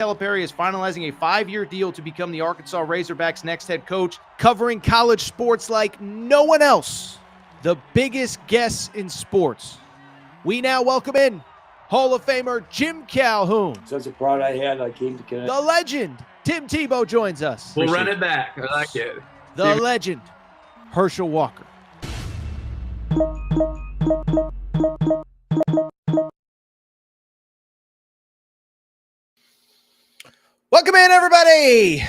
Calipari is finalizing a 5-year deal to become the Arkansas Razorbacks' next head coach, covering college sports like no one else. The biggest guests in sports. We now welcome in Hall of Famer Jim Calhoun. Such a pride I had, I came to connect. The legend, Tim Tebow, joins us. We'll run it back. I like it. The legend, Herschel Walker. Welcome in, everybody.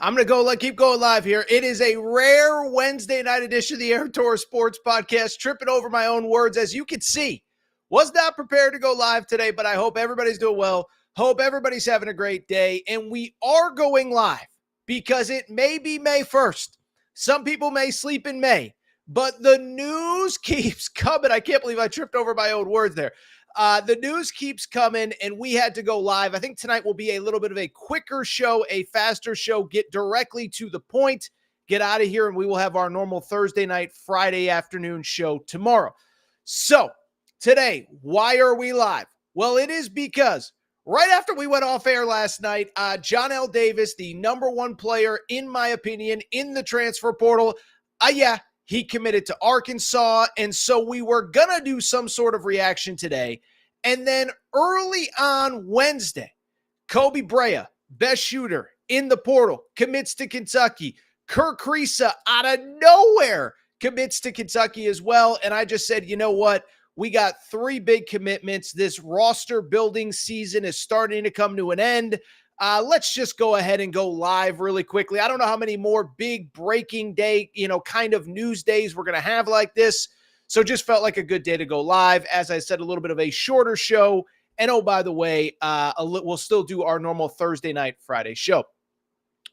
I'm going to keep going live here. It is a rare Wednesday night edition of the Air Tour Sports Podcast. Tripping over my own words, as you can see. Was not prepared to go live today, but I hope everybody's doing well. Hope everybody's having a great day. And we are going live because it may be May 1st. Some people may sleep in May, but the news keeps coming. I can't believe I tripped over my own words there. The news keeps coming, and we had to go live. I think tonight will be a little bit of a quicker show, a faster show, get directly to the point, get out of here, and we will have our normal Thursday night, Friday afternoon show tomorrow. So, today, why are we live? Well, it is because right after we went off air last night, Johnell Davis, the number one player, in my opinion, in the transfer portal, he committed to Arkansas, and so we were going to do some sort of reaction today. And then early on Wednesday, Koby Brea, best shooter in the portal, commits to Kentucky. Kriisa, out of nowhere, commits to Kentucky as well. And I just said, you know what? We got 3 big commitments. This roster building season is starting to come to an end. Let's just go ahead and go live really quickly. I don't know how many more big breaking day, kind of news days we're going to have like this. So just felt like a good day to go live. As I said, a little bit of a shorter show. And oh, by the way, we'll still do our normal Thursday night, Friday show.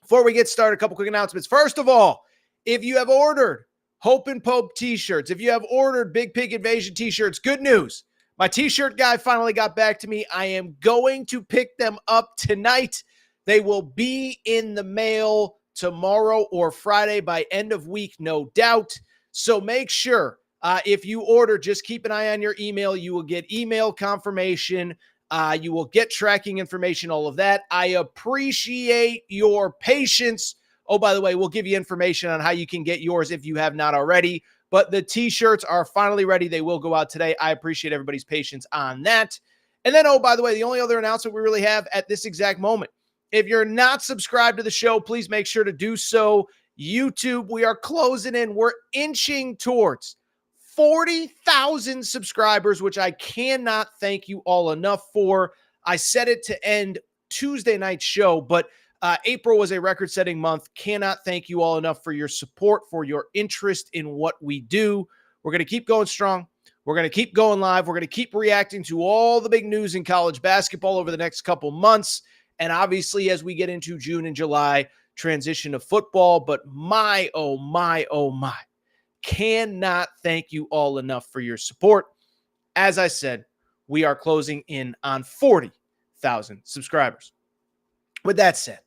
Before we get started, a couple quick announcements. First of all, if you have ordered Hope and Pope t-shirts, if you have ordered Big Pig Invasion t-shirts, good news. My t-shirt guy finally got back to me. I am going to pick them up tonight. They will be in the mail tomorrow or Friday by end of week, no doubt. So make sure if you order, just keep an eye on your email. You will get email confirmation. You will get tracking information, all of that. I appreciate your patience. Oh, by the way, we'll give you information on how you can get yours if you have not already. But the t-shirts are finally ready. They will go out today. I appreciate everybody's patience on that. And then, oh, by the way, the only other announcement we really have at this exact moment, if you're not subscribed to the show, please make sure to do so. YouTube, we are closing in. We're inching towards 40,000 subscribers, which I cannot thank you all enough for. I said it to end Tuesday night's show, but April was a record-setting month. Cannot thank you all enough for your support, for your interest in what we do. We're going to keep going strong. We're going to keep going live. We're going to keep reacting to all the big news in college basketball over the next couple months. And obviously, as we get into June and July, transition to football. But my, oh my, oh my, cannot thank you all enough for your support. As I said, we are closing in on 40,000 subscribers. With that said,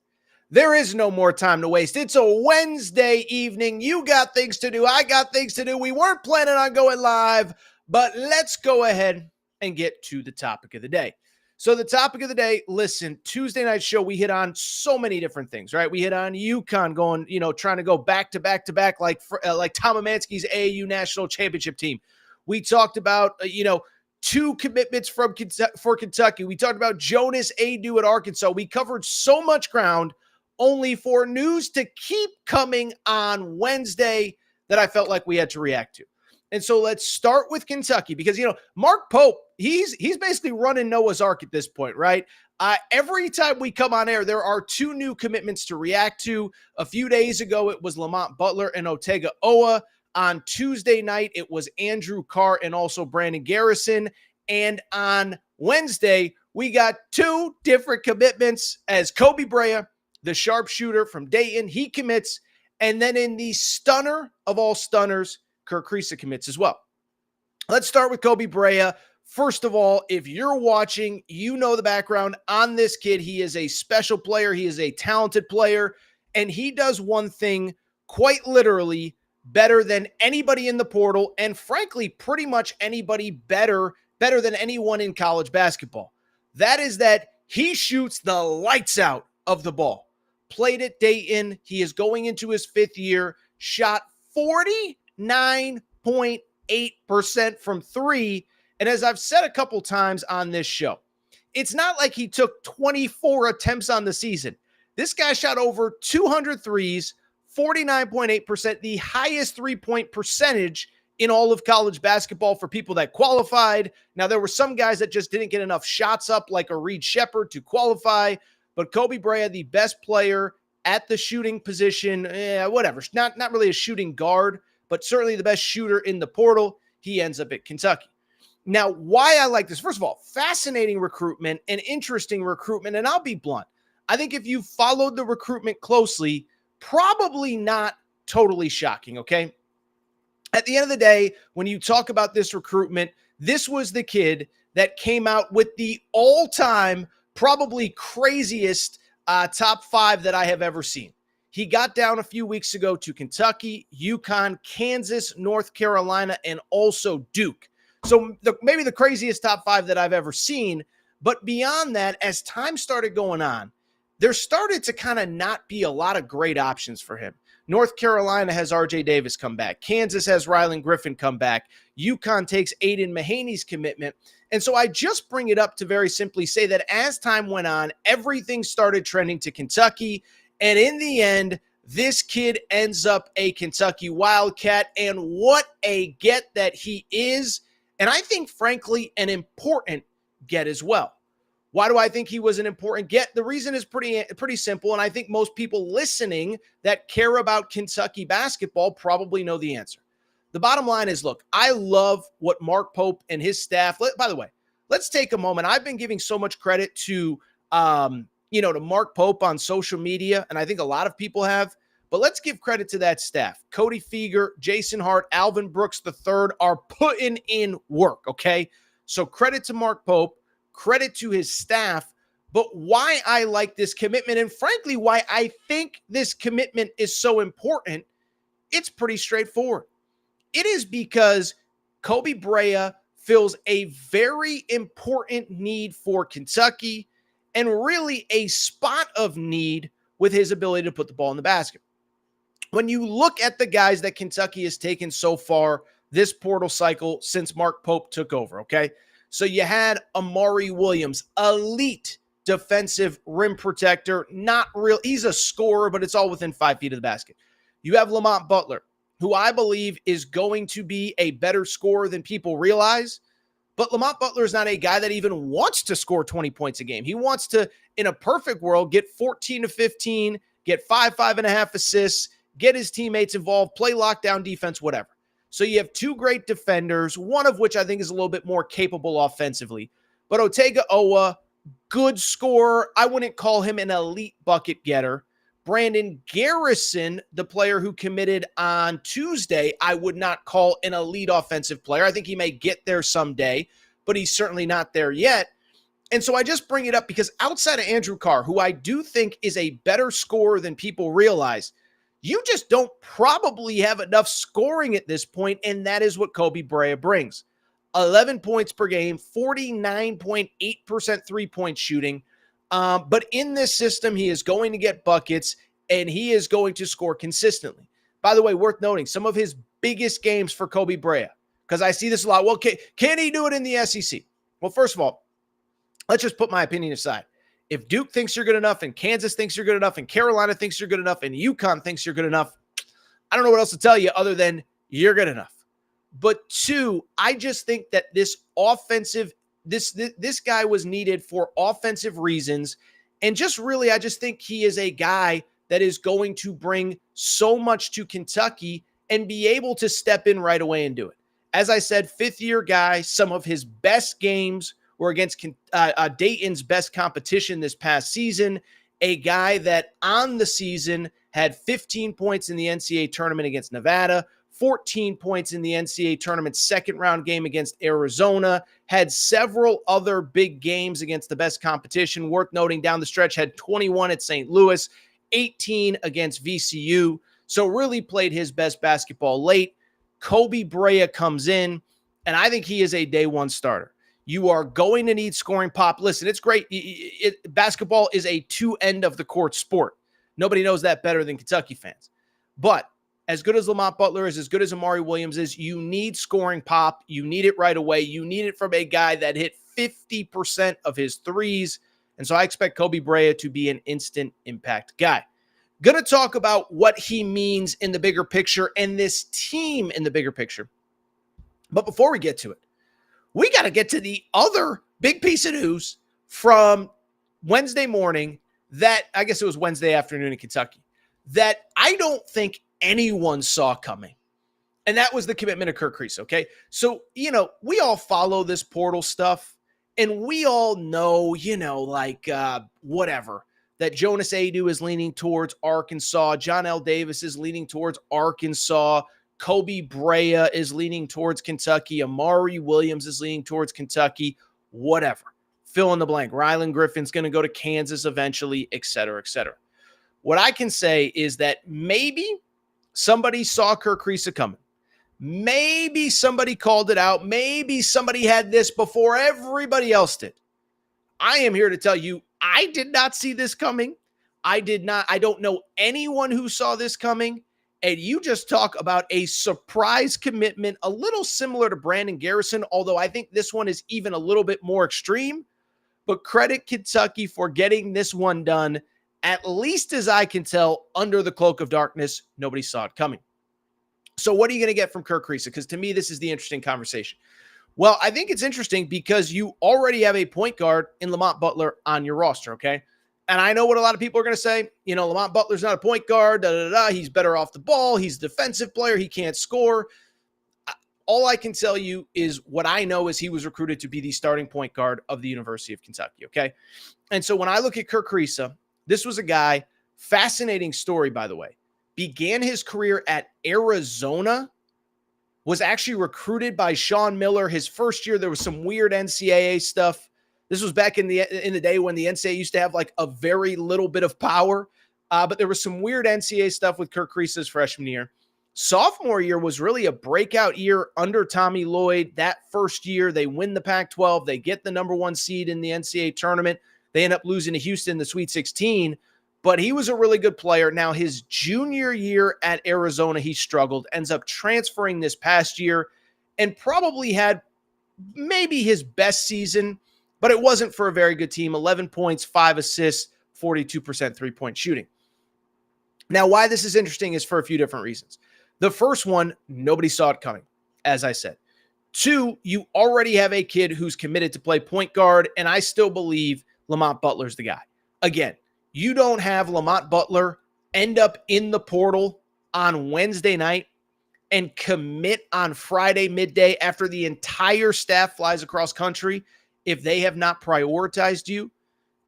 there is no more time to waste. It's a Wednesday evening. You got things to do. I got things to do. We weren't planning on going live, but let's go ahead and get to the topic of the day. So the topic of the day, listen, Tuesday night show, we hit on so many different things, right? We hit on UConn going, trying to go back to back to back like Tom Amansky's AAU national championship team. We talked about, 2 commitments for Kentucky. We talked about Jonas Adu at Arkansas. We covered so much ground, only for news to keep coming on Wednesday that I felt like we had to react to. And so let's start with Kentucky because, Mark Pope, he's basically running Noah's Ark at this point, right? Every time we come on air, there are 2 new commitments to react to. A few days ago, it was Lamont Butler and Otega Owa. On Tuesday night, it was Andrew Carr and also Brandon Garrison. And on Wednesday, we got 2 different commitments as Koby Brea, the sharpshooter from Dayton, he commits. And then in the stunner of all stunners, Kriisa commits as well. Let's start with Koby Brea. First of all, if you're watching, you know the background on this kid. He is a special player. He is a talented player. And he does one thing quite literally better than anybody in the portal, and frankly, pretty much anybody better than anyone in college basketball. That is that he shoots the lights out of the ball. Played at Dayton. He is going into his 5th year, shot 49.8% from 3. And as I've said a couple times on this show, it's not like he took 24 attempts on the season. This guy shot over 200 threes, 49.8%, the highest three-point percentage in all of college basketball for people that qualified. Now, there were some guys that just didn't get enough shots up, like a Reed Shepherd, to qualify. But Koby Brea, the best player at the shooting position, whatever. Not really a shooting guard, but certainly the best shooter in the portal. He ends up at Kentucky. Now, why I like this, first of all, fascinating recruitment and interesting recruitment. And I'll be blunt. I think if you followed the recruitment closely, probably not totally shocking, okay? At the end of the day, when you talk about this recruitment, this was the kid that came out with the all-time, probably craziest top 5 that I have ever seen. He got down a few weeks ago to Kentucky, UConn, Kansas, North Carolina, and also Duke. So maybe the craziest top 5 that I've ever seen. But beyond that, as time started going on, there started to kind of not be a lot of great options for him. North Carolina has RJ Davis come back. Kansas has Rylan Griffin come back. UConn takes Aiden Mahaney's commitment. And so I just bring it up to very simply say that as time went on, everything started trending to Kentucky. And in the end, this kid ends up a Kentucky Wildcat. And what a get that he is. And I think, frankly, an important get as well. Why do I think he was an important get? The reason is pretty simple, and I think most people listening that care about Kentucky basketball probably know the answer. The bottom line is, look, I love what Mark Pope and his staff, by the way, let's take a moment. I've been giving so much credit to Mark Pope on social media, and I think a lot of people have, but let's give credit to that staff. Cody Feger, Jason Hart, Alvin Brooks III are putting in work, okay? So credit to Mark Pope. Credit to his staff, but why I like this commitment and frankly, why I think this commitment is so important, it's pretty straightforward. It is because Koby Brea fills a very important need for Kentucky and really a spot of need with his ability to put the ball in the basket. When you look at the guys that Kentucky has taken so far this portal cycle since Mark Pope took over, okay? So you had Amari Williams, elite defensive rim protector, not real. He's a scorer, but it's all within 5 feet of the basket. You have Lamont Butler, who I believe is going to be a better scorer than people realize. But Lamont Butler is not a guy that even wants to score 20 points a game. He wants to, in a perfect world, get 14 to 15, get 5.5 assists, get his teammates involved, play lockdown defense, whatever. So you have 2 great defenders, one of which I think is a little bit more capable offensively. But Otega Owa, good scorer. I wouldn't call him an elite bucket getter. Brandon Garrison, the player who committed on Tuesday, I would not call an elite offensive player. I think he may get there someday, but he's certainly not there yet. And so I just bring it up because outside of Andrew Carr, who I do think is a better scorer than people realize, you just don't probably have enough scoring at this point, and that is what Koby Brea brings. 11 points per game, 49.8% three-point shooting. But in this system, he is going to get buckets, and he is going to score consistently. By the way, worth noting, some of his biggest games for Koby Brea, because I see this a lot. Well, can he do it in the SEC? Well, first of all, let's just put my opinion aside. If Duke thinks you're good enough and Kansas thinks you're good enough and Carolina thinks you're good enough and UConn thinks you're good enough, I don't know what else to tell you other than you're good enough. But 2, I just think that this guy was needed for offensive reasons. And just really, I just think he is a guy that is going to bring so much to Kentucky and be able to step in right away and do it. As I said, 5th-year guy, some of his best games were against Dayton's best competition this past season, a guy that on the season had 15 points in the NCAA tournament against Nevada, 14 points in the NCAA tournament second-round game against Arizona, had several other big games against the best competition. Worth noting, down the stretch, had 21 at St. Louis, 18 against VCU, so really played his best basketball late. Koby Brea comes in, and I think he is a day one starter. You are going to need scoring pop. Listen, it's great. Basketball is a two-end of the court sport. Nobody knows that better than Kentucky fans. But as good as Lamont Butler is, as good as Amari Williams is, you need scoring pop. You need it right away. You need it from a guy that hit 50% of his threes. And so I expect Koby Brea to be an instant impact guy. Going to talk about what he means in the bigger picture and this team in the bigger picture. But before we get to it, we got to get to the other big piece of news from Wednesday morning that I guess it was Wednesday afternoon in Kentucky that I don't think anyone saw coming. And that was the commitment of Kerr Kriisa, okay? So, we all follow this portal stuff and we all know, whatever, that Jonas Adu is leaning towards Arkansas. Johnell Davis is leaning towards Arkansas. Koby Brea is leaning towards Kentucky. Amari Williams is leaning towards Kentucky. Whatever. Fill in the blank. Rylan Griffin's going to go to Kansas eventually, et cetera, et cetera. What I can say is that maybe somebody saw Kerr Kriisa coming. Maybe somebody called it out. Maybe somebody had this before everybody else did. I am here to tell you, I did not see this coming. I don't know anyone who saw this coming. And you just talk about a surprise commitment, a little similar to Brandon Garrison, although I think this one is even a little bit more extreme. But credit Kentucky for getting this one done, at least as I can tell, under the cloak of darkness. Nobody saw it coming. So what are you going to get from Kerr Kriisa? Because to me, this is the interesting conversation. Well, I think it's interesting because you already have a point guard in Lamont Butler on your roster, okay? And I know what a lot of people are going to say. Lamont Butler's not a point guard. He's better off the ball. He's a defensive player. He can't score. All I can tell you is what I know is he was recruited to be the starting point guard of the University of Kentucky, okay? And so when I look at Kerr Kriisa, this was a guy, fascinating story, by the way, began his career at Arizona, was actually recruited by Sean Miller. His first year, there was some weird NCAA stuff. This was back in the day when the NCAA used to have like a very little bit of power. But there was some weird NCAA stuff with Kerr Kriisa's freshman year. Sophomore year was really a breakout year under Tommy Lloyd. That first year, they win the Pac-12. They get the number 1 seed in the NCAA tournament. They end up losing to Houston in the Sweet 16. But he was a really good player. Now, his junior year at Arizona, he struggled, ends up transferring this past year, and probably had maybe his best season, but it wasn't for a very good team. 11 points, 5 assists, 42% three-point shooting. Now, why this is interesting is for a few different reasons. The first one, nobody saw it coming, as I said. 2, you already have a kid who's committed to play point guard, and I still believe Lamont Butler's the guy. Again, you don't have Lamont Butler end up in the portal on Wednesday night and commit on Friday midday after the entire staff flies across country if they have not prioritized you.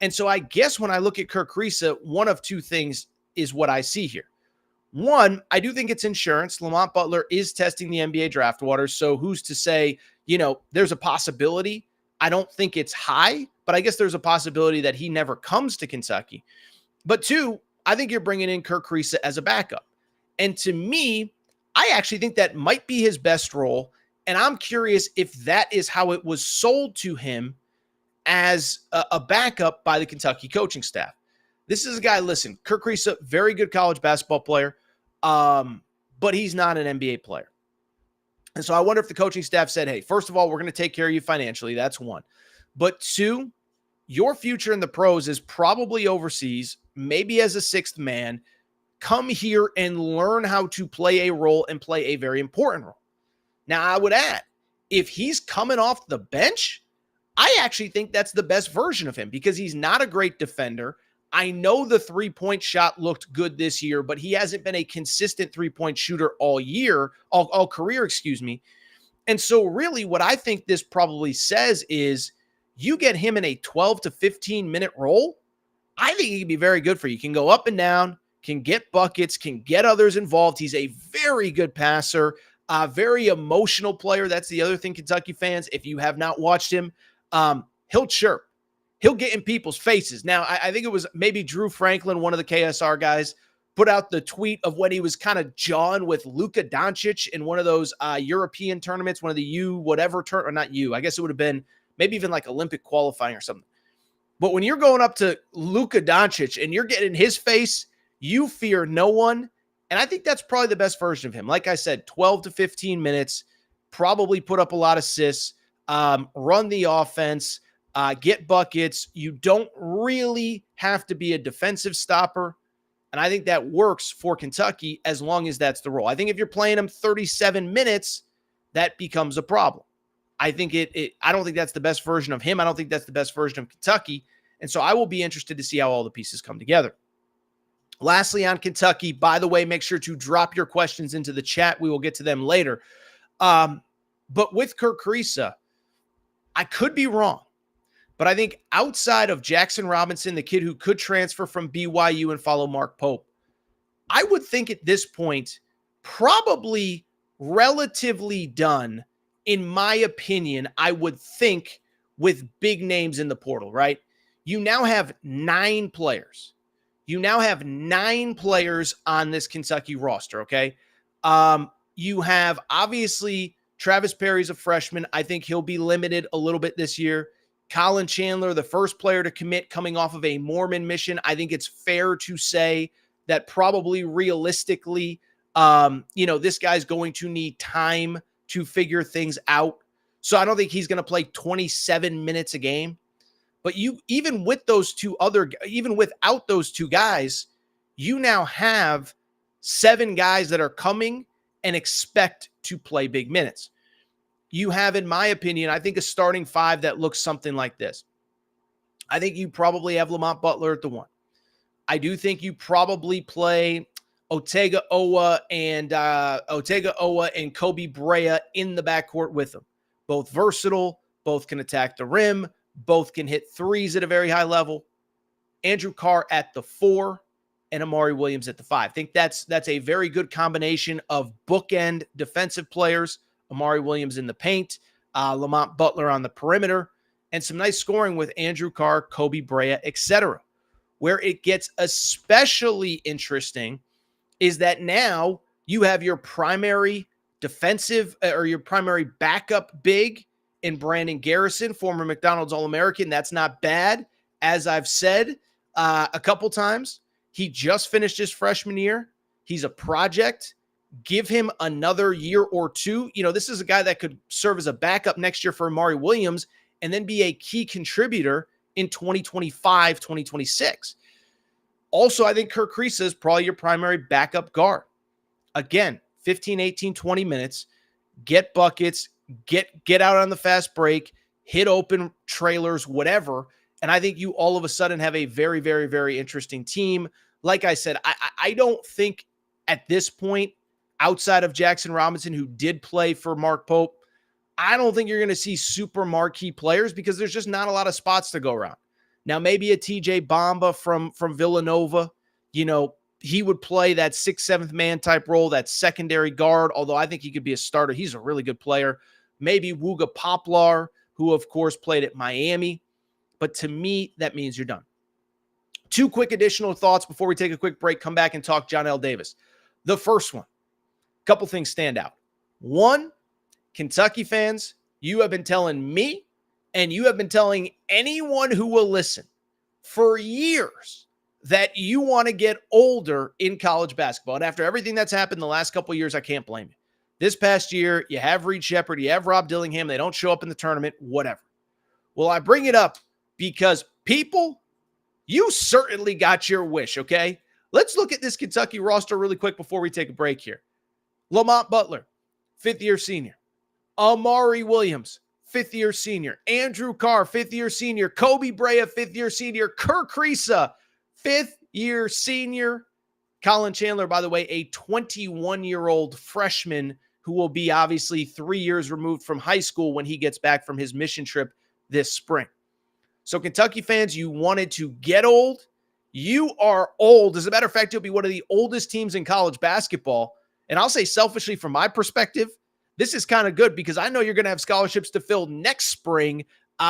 And so I guess when I look at Kerr Kriisa, one of two things is what I see here. One, I do think it's insurance. Lamont Butler is testing the NBA draft waters. So who's to say, there's a possibility. I don't think it's high, but I guess there's a possibility that he never comes to Kentucky. But 2, I think you're bringing in Kerr Kriisa as a backup. And to me, I actually think that might be his best role. And I'm curious if that is how it was sold to him as a backup by the Kentucky coaching staff. This is a guy, listen, Kerr Kriisa, very good college basketball player, but he's not an NBA player. And so I wonder if the coaching staff said, hey, first of all, we're going to take care of you financially. That's 1. But 2, your future in the pros is probably overseas, maybe as a 6th man. Come here and learn how to play a role and play a very important role. Now, I would add, if he's coming off the bench, I actually think that's the best version of him because he's not a great defender. I know the three-point shot looked good this year, but he hasn't been a consistent three-point shooter all career. And so really what I think this probably says is you get him in a 12 to 15-minute role, I think he can be very good for you. He can go up and down, can get buckets, can get others involved. He's a very good passer, a very emotional player. That's the other thing, Kentucky fans, if you have not watched him, he'll chirp. He'll get in people's faces. Now, I think it was maybe Drew Franklin, one of the KSR guys, put out the tweet of when he was kind of jawing with Luka Doncic in one of those European tournaments, one of the not you. I guess it would have been maybe even like Olympic qualifying or something. But when you're going up to Luka Doncic and you're getting in his face, you fear no one. And I think that's probably the best version of him. Like I said, 12 to 15 minutes, probably put up a lot of assists, run the offense, get buckets. You don't really have to be a defensive stopper. And I think that works for Kentucky as long as that's the role. I think if you're playing him 37 minutes, that becomes a problem. I think I don't think that's the best version of him. I don't think that's the best version of Kentucky. And so I will be interested to see how all the pieces come together. Lastly, on Kentucky, by the way, make sure to drop your questions into the chat. We will get to them later. But with Kriisa, I could be wrong. But I think outside of Jackson Robinson, the kid who could transfer from BYU and follow Mark Pope, I would think at this point, probably relatively done, in my opinion, I would think, with big names in the portal, right? You now have 9 players. You now have 9 players on this Kentucky roster, okay? You have, obviously, Travis Perry's a freshman. I think he'll be limited a little bit this year. Colin Chandler, the first player to commit coming off of a Mormon mission. I think it's fair to say that probably realistically, this guy's going to need time to figure things out. So I don't think he's going to play 27 minutes a game. But even without those 2 guys, you now have 7 guys that are coming and expect to play big minutes. You have, in my opinion, I think a starting 5 that looks something like this. I think you probably have Lamont Butler at the 1. I do think you probably play Otega Owa and Koby Brea in the backcourt with them. Both versatile, both can attack the rim, both can hit threes at a very high level. Andrew Kerr at the 4 and Amari Williams at the 5. I think that's a very good combination of bookend defensive players. Amari Williams in the paint, Lamont Butler on the perimeter, and some nice scoring with Andrew Kerr, Koby Brea, etc. Where it gets especially interesting is that now you have your primary defensive or your primary backup big in Brandon Garrison, former McDonald's All-American. That's not bad. As I've said a couple times, he just finished his freshman year. He's a project. Give him another year or 2. This is a guy that could serve as a backup next year for Amari Williams and then be a key contributor in 2025, 2026. Also, I think Kriisa is probably your primary backup guard. Again, 15, 18, 20 minutes, get buckets, get out on the fast break, hit open trailers, whatever. And I think you all of a sudden have a very, very, very interesting team. Like I said, I don't think at this point, outside of Jackson Robinson, who did play for Mark Pope, I don't think you're going to see super marquee players because there's just not a lot of spots to go around. Now, maybe a TJ Bamba from Villanova, he would play that 6th, 7th man type role, that secondary guard, although I think he could be a starter. He's a really good player. Maybe Wooga Poplar, who, of course, played at Miami. But to me, that means you're done. 2 quick additional thoughts before we take a quick break, come back and talk Johnell Davis. The first one, a couple things stand out. 1, Kentucky fans, you have been telling me and you have been telling anyone who will listen for years that you want to get older in college basketball. And after everything that's happened the last couple of years, I can't blame you. This past year, you have Reed Shepherd, you have Rob Dillingham. They don't show up in the tournament, whatever. Well, I bring it up because people, you certainly got your wish, okay? Let's look at this Kentucky roster really quick before we take a break here. Lamont Butler, 5th-year senior. Amari Williams, 5th-year senior. Andrew Kerr, 5th-year senior. Koby Brea, 5th-year senior. Kriisa, 5th-year senior. Colin Chandler, by the way, a 21-year-old freshman who will be obviously 3 years removed from high school when he gets back from his mission trip this spring. So Kentucky fans, you wanted to get old. You are old. As a matter of fact, you'll be one of the oldest teams in college basketball. And I'll say selfishly, from my perspective, this is kind of good because I know you're going to have scholarships to fill next spring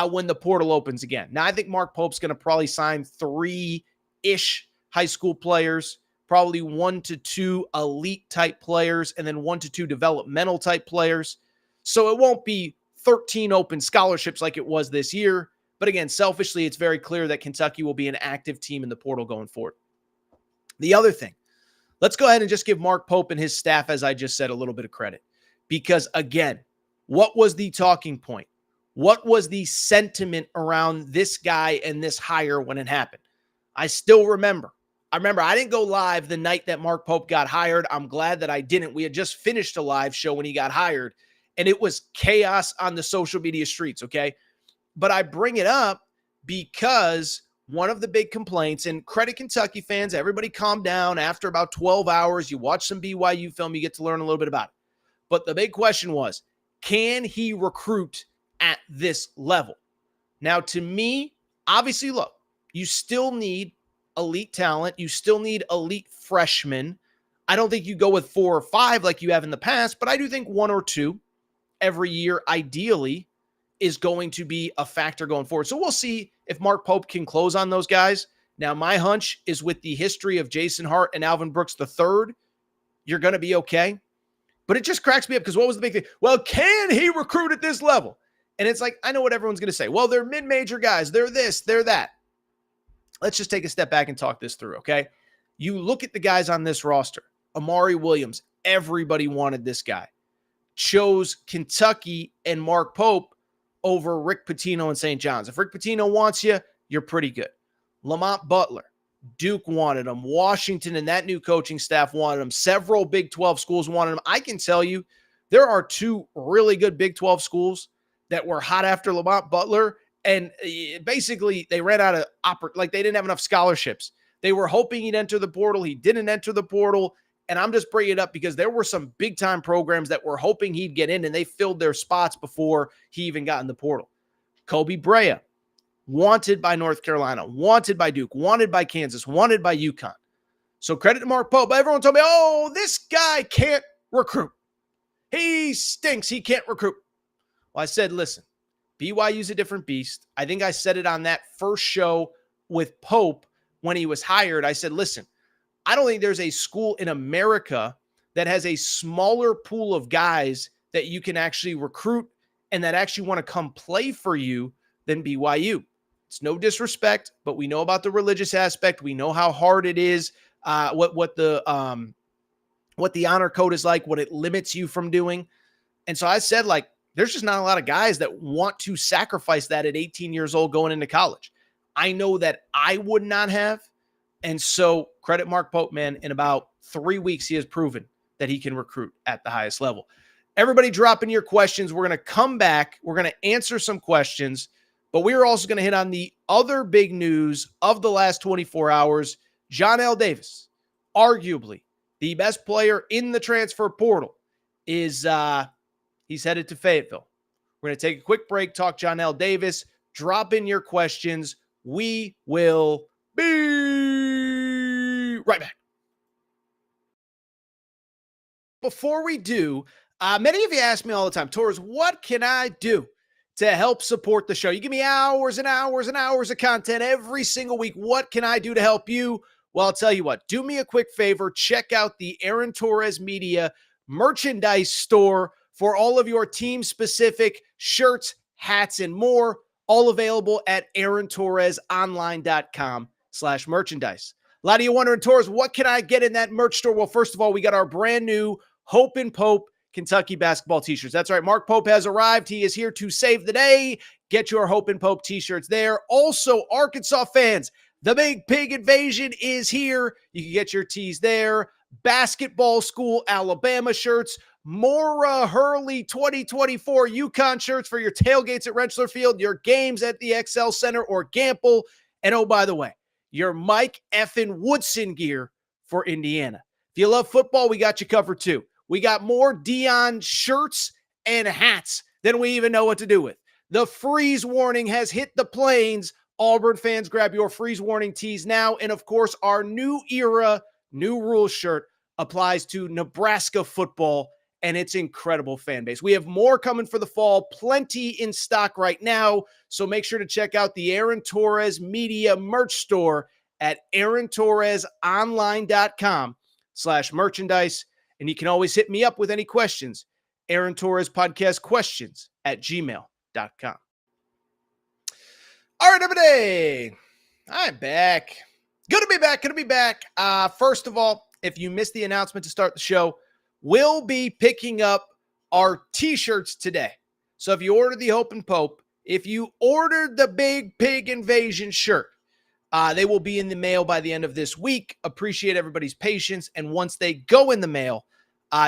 when the portal opens again. Now, I think Mark Pope's going to probably sign 3-ish high school players, probably 1 to 2 elite type players, and then 1 to 2 developmental type players. So it won't be 13 open scholarships like it was this year. But again, selfishly, it's very clear that Kentucky will be an active team in the portal going forward. The other thing, let's go ahead and just give Mark Pope and his staff, as I just said, a little bit of credit. Because again, what was the talking point? What was the sentiment around this guy and this hire when it happened? I still remember. I didn't go live the night that Mark Pope got hired. I'm glad that I didn't. We had just finished a live show when he got hired, and it was chaos on the social media streets, okay? But I bring it up because one of the big complaints, and credit Kentucky fans, everybody calm down. After about 12 hours, you watch some BYU film, you get to learn a little bit about it. But the big question was, can he recruit at this level? Now, to me, obviously, look, you still need elite talent. You still need elite freshmen. I don't think you go with 4 or 5 like you have in the past, but I do think 1 or 2 every year, ideally, is going to be a factor going forward. So we'll see if Mark Pope can close on those guys. Now, my hunch is with the history of Jason Hart and Alvin Brooks III, you're going to be okay. But it just cracks me up because what was the big thing? Well, can he recruit at this level? And it's like, I know what everyone's going to say. Well, they're mid-major guys. They're this, they're that. Let's just take a step back and talk this through, okay? You look at the guys on this roster. Amari Williams, everybody wanted this guy. Chose Kentucky and Mark Pope over Rick Pitino and St. John's. If Rick Pitino wants you, you're pretty good. Lamont Butler, Duke wanted him. Washington and that new coaching staff wanted him. Several Big 12 schools wanted him. I can tell you there are 2 really good Big 12 schools that were hot after Lamont Butler, and basically they ran out of they didn't have enough scholarships. They were hoping he'd enter the portal. He didn't enter the portal, and I'm just bringing it up because there were some big-time programs that were hoping he'd get in, and they filled their spots before he even got in the portal. Koby Brea, wanted by North Carolina, wanted by Duke, wanted by Kansas, wanted by UConn. So credit to Mark Pope. But everyone told me, oh, this guy can't recruit. He stinks. He can't recruit. Well, I said, listen, BYU's a different beast. I think I said it on that first show with Pope when he was hired. I said, listen, I don't think there's a school in America that has a smaller pool of guys that you can actually recruit and that actually want to come play for you than BYU. It's no disrespect, but we know about the religious aspect. We know how hard it is, what the honor code is like, what it limits you from doing. And so I said, like, there's just not a lot of guys that want to sacrifice that at 18 years old going into college. I know that I would not have. And so credit Mark Pope, man. In about 3 weeks, he has proven that he can recruit at the highest level. Everybody drop in your questions. We're going to come back. We're going to answer some questions, but we're also going to hit on the other big news of the last 24 hours. Johnell Davis, arguably the best player in the transfer portal, is he's headed to Fayetteville. We're going to take a quick break, talk Johnell Davis. Drop in your questions. We will be right back. Before we do, many of you ask me all the time, Torres, what can I do to help support the show? You give me hours and hours and hours of content every single week. What can I do to help you? Well, I'll tell you what, do me a quick favor. Check out the Aaron Torres Media merchandise store for all of your team-specific shirts, hats, and more, all available at aarontorresonline.com/merchandise. A lot of you wondering, Torres, what can I get in that merch store? Well, first of all, we got our brand new Hope and Pope Kentucky basketball t-shirts. That's right. Mark Pope has arrived. He is here to save the day. Get your Hope and Pope t-shirts there. Also, Arkansas fans, the Big Pig Invasion is here. You can get your tees there. Basketball school Alabama shirts. Mora Hurley 2024 UConn shirts for your tailgates at Rentschler Field, your games at the XL Center or Gamble. And oh, by the way, your Mike effing Woodson gear for Indiana. If you love football, we got you covered too. We got more Dion shirts and hats than we even know what to do with. The freeze warning has hit the plains. Auburn fans, grab your freeze warning tees now. And of course, our new era, new rules shirt applies to Nebraska football and its incredible fan base. We have more coming for the fall, plenty in stock right now. So make sure to check out the Aaron Torres Media merch store at aarontorresonline.com/merchandise. And you can always hit me up with any questions Aaron Torres podcast questions at gmail.com. All right, everybody. I'm back. Good to be back. First of all, if you missed the announcement to start the show, we'll be picking up our t-shirts today. So if you ordered the Hope and Pope, if you ordered the Big Pig Invasion shirt, they will be in the mail by the end of this week. Appreciate everybody's patience. And once they go in the mail,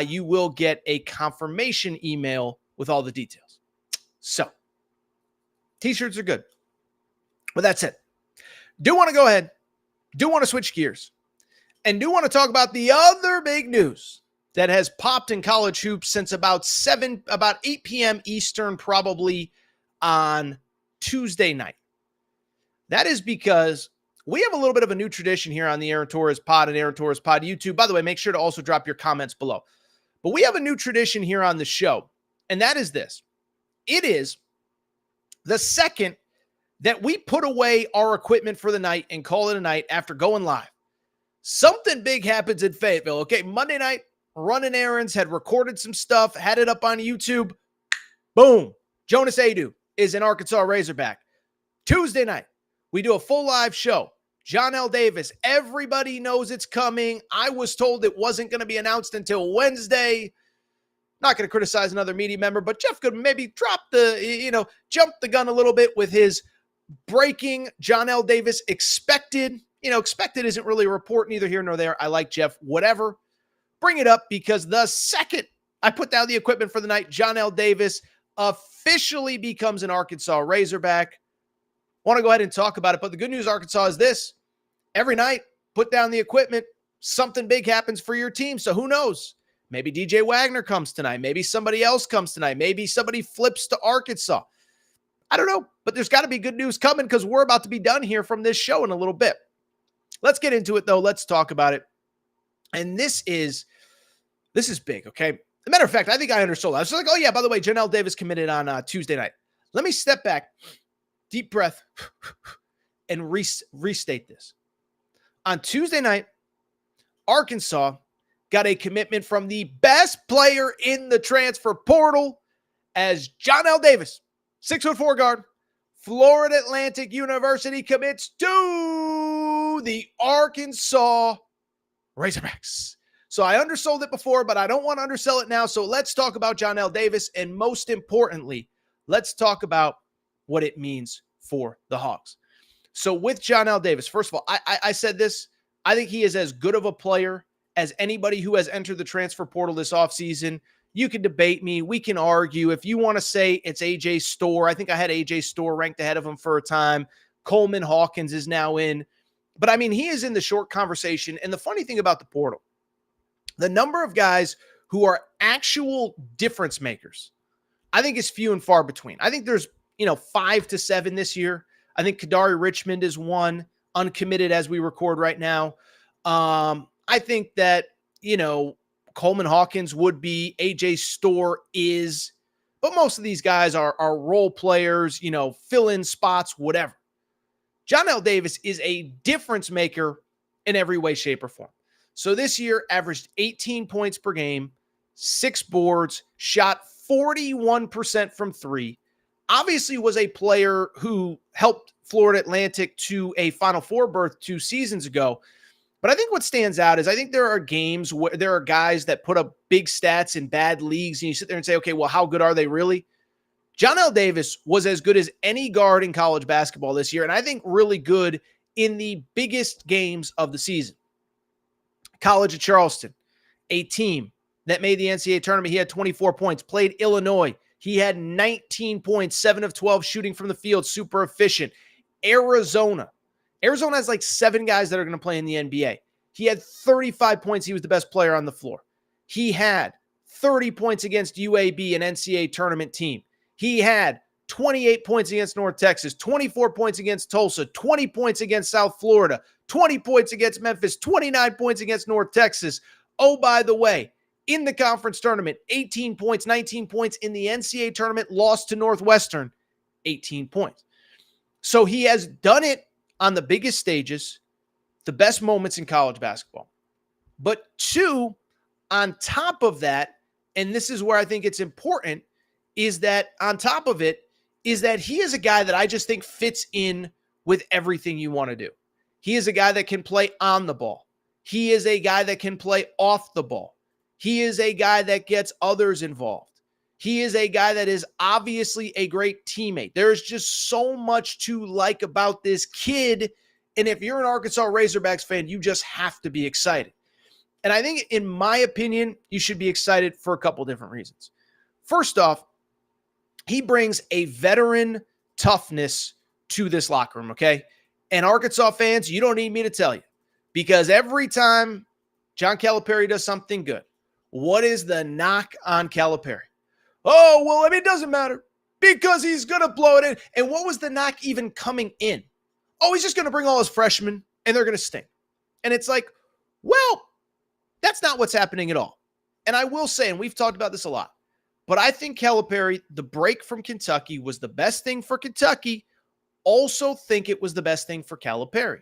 you will get a confirmation email with all the details. So, t-shirts are good. But that's it. Do want to go ahead, do want to switch gears, and do want to talk about the other big news that has popped in college hoops since about 8 p.m. Eastern, probably on Tuesday night. That is because we have a little bit of a new tradition here on the Aaron Torres Pod and Aaron Torres Pod YouTube. By the way, make sure to also drop your comments below. But we have a new tradition here on the show, and that is this. It is the second that we put away our equipment for the night and call it a night after going live. Something big happens in Fayetteville. Okay, Monday night, running errands, had recorded some stuff, had it up on YouTube. Boom. Jonas Adu is an Arkansas Razorback. Tuesday night, we do a full live show. Johnell Davis, everybody knows it's coming. I was told it wasn't going to be announced until Wednesday. Not going to criticize another media member, but Jeff could maybe jump the gun a little bit with his breaking Johnell Davis expected. Expected isn't really a report, neither here nor there. I like Jeff, whatever. Bring it up because the second I put down the equipment for the night, Johnell Davis officially becomes an Arkansas Razorback. Want to go ahead and talk about it, but the good news, Arkansas, is this. Every night, put down the equipment, something big happens for your team, so who knows? Maybe DJ Wagner comes tonight. Maybe somebody else comes tonight. Maybe somebody flips to Arkansas. I don't know, but there's got to be good news coming because we're about to be done here from this show in a little bit. Let's get into it, though. Let's talk about it. And this is big, okay? As a matter of fact, I think I undersold. I was like, oh, yeah, by the way, Johnell Davis committed on Tuesday night. Let me step back, deep breath, and restate this. On Tuesday night, Arkansas got a commitment from the best player in the transfer portal as Johnell Davis, 6'4" guard, Florida Atlantic University, commits to the Arkansas Razorbacks. So I undersold it before, but I don't want to undersell it now. So let's talk about Johnell Davis, and most importantly, let's talk about what it means for the Hogs. So with Johnell Davis, first of all, I said this. I think he is as good of a player as anybody who has entered the transfer portal this offseason. You can debate me. We can argue. If you want to say it's A.J. Storr, I think I had A.J. Storr ranked ahead of him for a time. Coleman Hawkins is now in. But, I mean, he is in the short conversation. And the funny thing about the portal, the number of guys who are actual difference makers, I think is few and far between. I think there's, 5 to 7 this year. I think Kadari Richmond is one, uncommitted as we record right now. I think that, Coleman Hawkins would be, A.J. Storr is, but most of these guys are role players, fill in spots, whatever. Johnell Davis is a difference maker in every way, shape, or form. So this year averaged 18 points per game, 6 boards, shot 41% from 3. Obviously was a player who helped Florida Atlantic to a Final Four berth 2 seasons ago. But I think what stands out is I think there are games where there are guys that put up big stats in bad leagues, and you sit there and say, okay, well, how good are they really? Johnell Davis was as good as any guard in college basketball this year, and I think really good in the biggest games of the season. College of Charleston, a team that made the NCAA tournament. He had 24 points, played Illinois. He had 19 points, 7 of 12 shooting from the field, super efficient. Arizona has like 7 guys that are going to play in the NBA. He had 35 points. He was the best player on the floor. He had 30 points against UAB, an NCAA tournament team. He had 28 points against North Texas, 24 points against Tulsa, 20 points against South Florida, 20 points against Memphis, 29 points against North Texas. Oh, by the way, in the conference tournament, 18 points, 19 points. In the NCAA tournament, lost to Northwestern, 18 points. So he has done it on the biggest stages, the best moments in college basketball. But 2, on top of that, and this is where I think it's important, is that on top of it, is that he is a guy that I just think fits in with everything you want to do. He is a guy that can play on the ball. He is a guy that can play off the ball. He is a guy that gets others involved. He is a guy that is obviously a great teammate. There's just so much to like about this kid. And if you're an Arkansas Razorbacks fan, you just have to be excited. And I think, in my opinion, you should be excited for a couple different reasons. First off, he brings a veteran toughness to this locker room, okay? And Arkansas fans, you don't need me to tell you, because every time John Calipari does something good, what is the knock on Calipari? Oh, well, I mean, it doesn't matter because he's going to blow it in. And what was the knock even coming in? Oh, he's just going to bring all his freshmen and they're going to stink. And it's like, well, that's not what's happening at all. And I will say, and we've talked about this a lot, but I think Calipari, the break from Kentucky was the best thing for Kentucky. Also think it was the best thing for Calipari.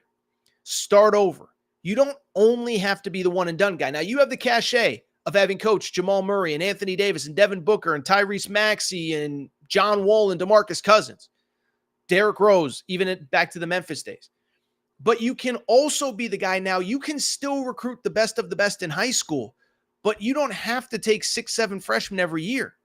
Start over. You don't only have to be the one and done guy. Now, you have the cachet of having coached Jamal Murray and Anthony Davis and Devin Booker and Tyrese Maxey and John Wall and DeMarcus Cousins, Derrick Rose, even back to the Memphis days. But you can also be the guy now. You can still recruit the best of the best in high school, but you don't have to take 6-7 freshmen every year.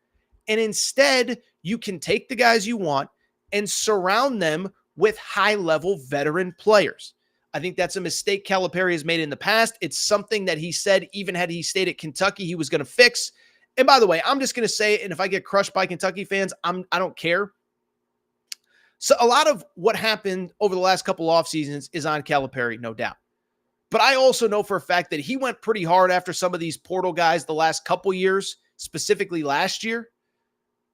And instead, you can take the guys you want and surround them with high-level veteran players. I think that's a mistake Calipari has made in the past. It's something that he said, even had he stayed at Kentucky, he was going to fix. And by the way, I'm just going to say it, and if I get crushed by Kentucky fans, I don't care. So a lot of what happened over the last couple off seasons is on Calipari, no doubt. But I also know for a fact that he went pretty hard after some of these portal guys the last couple years, specifically last year.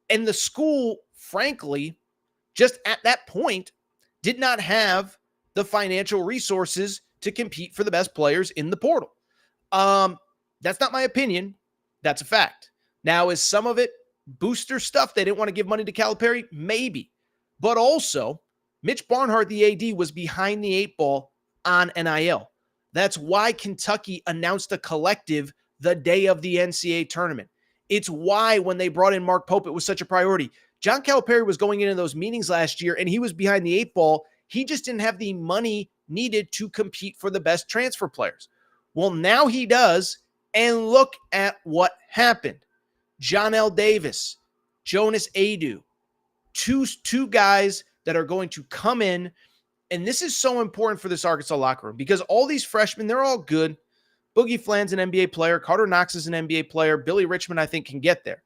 And the school, frankly, just at that point, did not have the financial resources to compete for the best players in the portal. That's not my opinion. That's a fact. Now, is some of it booster stuff? They didn't want to give money to Calipari? Maybe. But also, Mitch Barnhart, the AD, was behind the 8 ball on NIL. That's why Kentucky announced a collective the day of the NCAA tournament. It's why when they brought in Mark Pope, it was such a priority. John Calipari was going into those meetings last year, and he was behind the 8 ball. He just didn't have the money needed to compete for the best transfer players. Well, now he does, and look at what happened. Johnell Davis, Jonas Adu, two guys that are going to come in, and this is so important for this Arkansas locker room because all these freshmen, they're all good. Boogie Fland's an NBA player. Carter Knox is an NBA player. Billy Richmond, I think, can get there.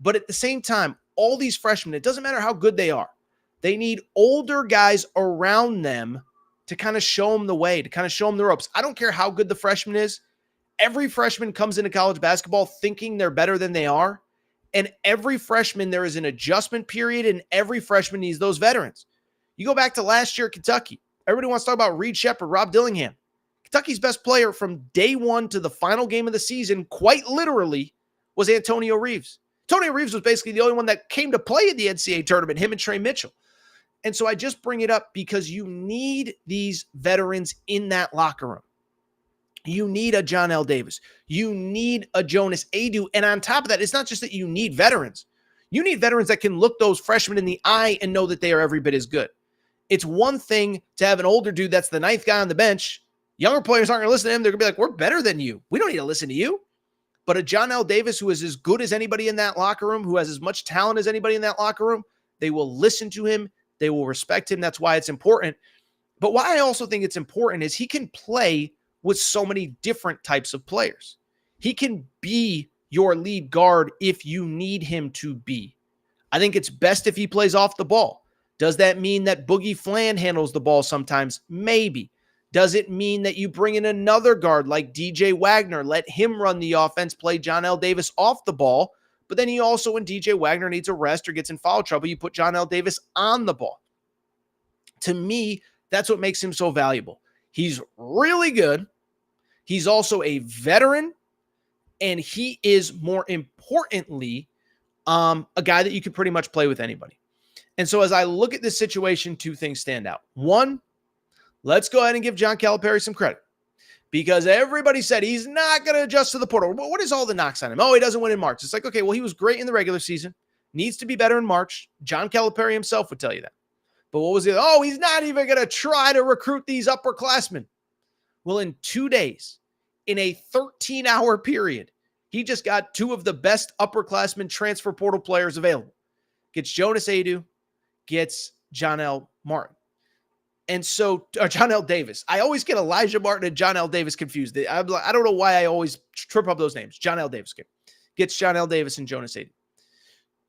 But at the same time, all these freshmen, it doesn't matter how good they are. They need older guys around them to kind of show them the way, to kind of show them the ropes. I don't care how good the freshman is. Every freshman comes into college basketball thinking they're better than they are. And every freshman, there is an adjustment period, and every freshman needs those veterans. You go back to last year at Kentucky. Everybody wants to talk about Reed Sheppard, Rob Dillingham. Kentucky's best player from day one to the final game of the season, quite literally, was Antonio Reeves. Antonio Reeves was basically the only one that came to play in the NCAA tournament, him and Trey Mitchell. And so I just bring it up because you need these veterans in that locker room. You need a Johnell Davis. You need a Jonas Adu. And on top of that, it's not just that you need veterans. You need veterans that can look those freshmen in the eye and know that they are every bit as good. It's one thing to have an older dude that's the ninth guy on the bench. Younger players aren't going to listen to him. They're going to be like, we're better than you. We don't need to listen to you. But a Johnell Davis who is as good as anybody in that locker room, who has as much talent as anybody in that locker room, they will listen to him. They will respect him. That's why it's important. But why I also think it's important is he can play with so many different types of players. He can be your lead guard if you need him to be. I think it's best if he plays off the ball. Does that mean that Boogie Fland handles the ball sometimes? Maybe. Does it mean that you bring in another guard like DJ Wagner, let him run the offense, play Johnell Davis off the ball, but then you also, when DJ Wagner needs a rest or gets in foul trouble, you put Johnell Davis on the ball. To me, that's what makes him so valuable. He's really good. He's also a veteran, and he is, more importantly, a guy that you can pretty much play with anybody. And so as I look at this situation, two things stand out. One, let's go ahead and give John Calipari some credit, because everybody said he's not going to adjust to the portal. What is all the knocks on him? Oh, he doesn't win in March. It's like, okay, well, he was great in the regular season. Needs to be better in March. John Calipari himself would tell you that. But what was it? Oh, he's not even going to try to recruit these upperclassmen. Well, in 2 days, in a 13-hour period, he just got two of the best upperclassmen transfer portal players available. Gets Jonas Aidoo, gets Johnell Martin. And so, Johnell Davis. I always get Elijah Martin and Johnell Davis confused. I don't know why I always trip up those names. Johnell Davis gets Johnell Davis and Jonas Aidoo.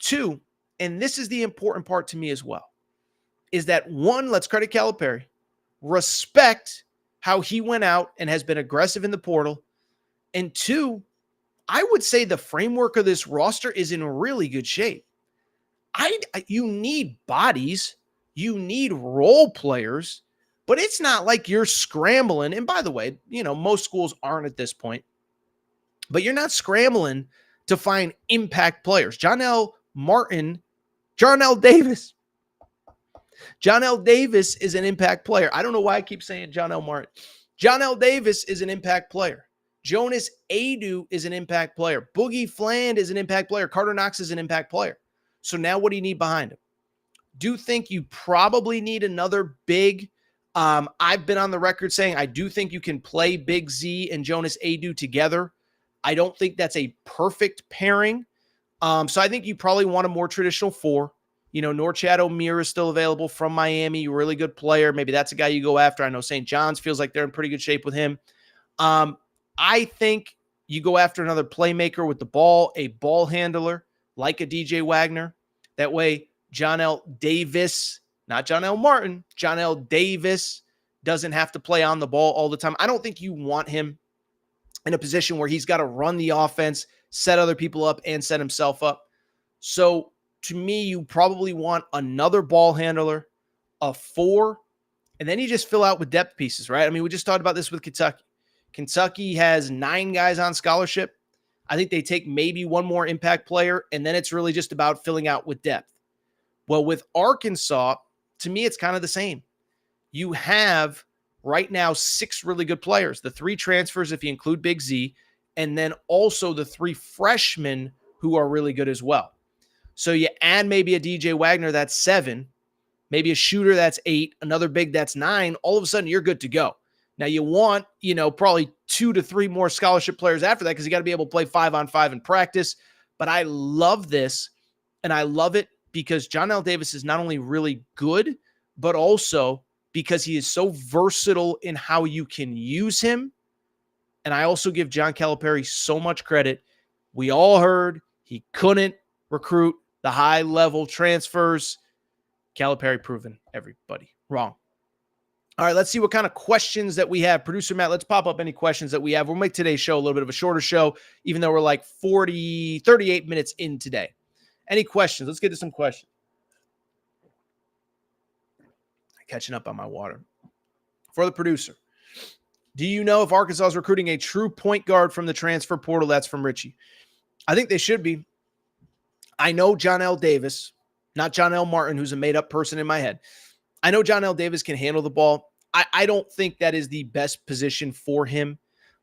2, and this is the important part to me as well, is that 1, let's credit Calipari, respect how he went out and has been aggressive in the portal. And 2, I would say the framework of this roster is in really good shape. You need bodies, you need role players, but it's not like you're scrambling. And by the way, most schools aren't at this point, but you're not scrambling to find impact players. Johnell Davis. Johnell Davis is an impact player. I don't know why I keep saying Johnell Martin. Johnell Davis is an impact player. Jonas Aidoo is an impact player. Boogie Fland is an impact player. Carter Knox is an impact player. So now what do you need behind him? Do think you probably need another big. I've been on the record saying I do think you can play Big Z and Jonas Aidoo together. I don't think that's a perfect pairing. So I think you probably want a more traditional 4. Norchad O'Meara is still available from Miami. Really good player. Maybe that's a guy you go after. I know St. John's feels like they're in pretty good shape with him. I think you go after another playmaker with the ball, a ball handler like a DJ Wagner. That way, Johnell Davis, not Johnell Martin, Johnell Davis doesn't have to play on the ball all the time. I don't think you want him in a position where he's got to run the offense, set other people up, and set himself up. So to me, you probably want another ball handler, a 4, and then you just fill out with depth pieces, right? I mean, we just talked about this with Kentucky. Kentucky has 9 guys on scholarship. I think they take maybe one more impact player, and then it's really just about filling out with depth. Well, with Arkansas, to me, it's kind of the same. You have right now 6 really good players, the 3 transfers if you include Big Z, and then also the 3 freshmen who are really good as well. So you add maybe a DJ Wagner, that's 7, maybe a shooter, that's 8, another big, that's 9. All of a sudden, you're good to go. Now you want, probably 2 to 3 more scholarship players after that because you got to be able to play 5-on-5 in practice. But I love this, and I love it because Johnell Davis is not only really good, but also because he is so versatile in how you can use him. And I also give John Calipari so much credit. We all heard he couldn't recruit the high-level transfers. Calipari proven everybody wrong. All right, let's see what kind of questions that we have. Producer Matt, let's pop up any questions that we have. We'll make today's show a little bit of a shorter show, even though we're like 38 minutes in today. Any questions? Let's get to some questions. Catching up on my water. For the producer, do you know if Arkansas is recruiting a true point guard from the transfer portal? That's from Richie. I think they should be. I know Johnell Davis, not Johnell Martin, who's a made-up person in my head. I know Johnell Davis can handle the ball. I don't think that is the best position for him.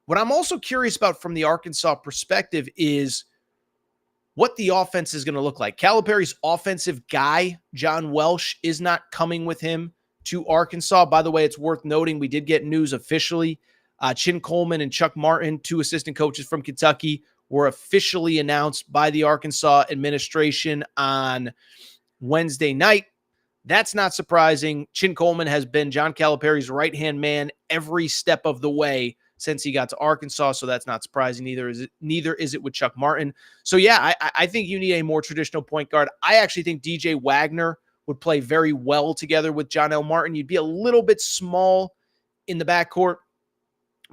What I'm also curious about from the Arkansas perspective is what the offense is going to look like. Calipari's offensive guy, John Welsh, is not coming with him to Arkansas. By the way, it's worth noting we did get news officially. Chin Coleman and Chuck Martin, 2 assistant coaches from Kentucky, were officially announced by the Arkansas administration on Wednesday night. That's not surprising. Chin Coleman has been John Calipari's right-hand man every step of the way since he got to Arkansas, so that's not surprising. Neither is it with Chuck Martin. So, yeah, I think you need a more traditional point guard. I actually think DJ Wagner would play very well together with Johnell Martin. You'd be a little bit small in the backcourt.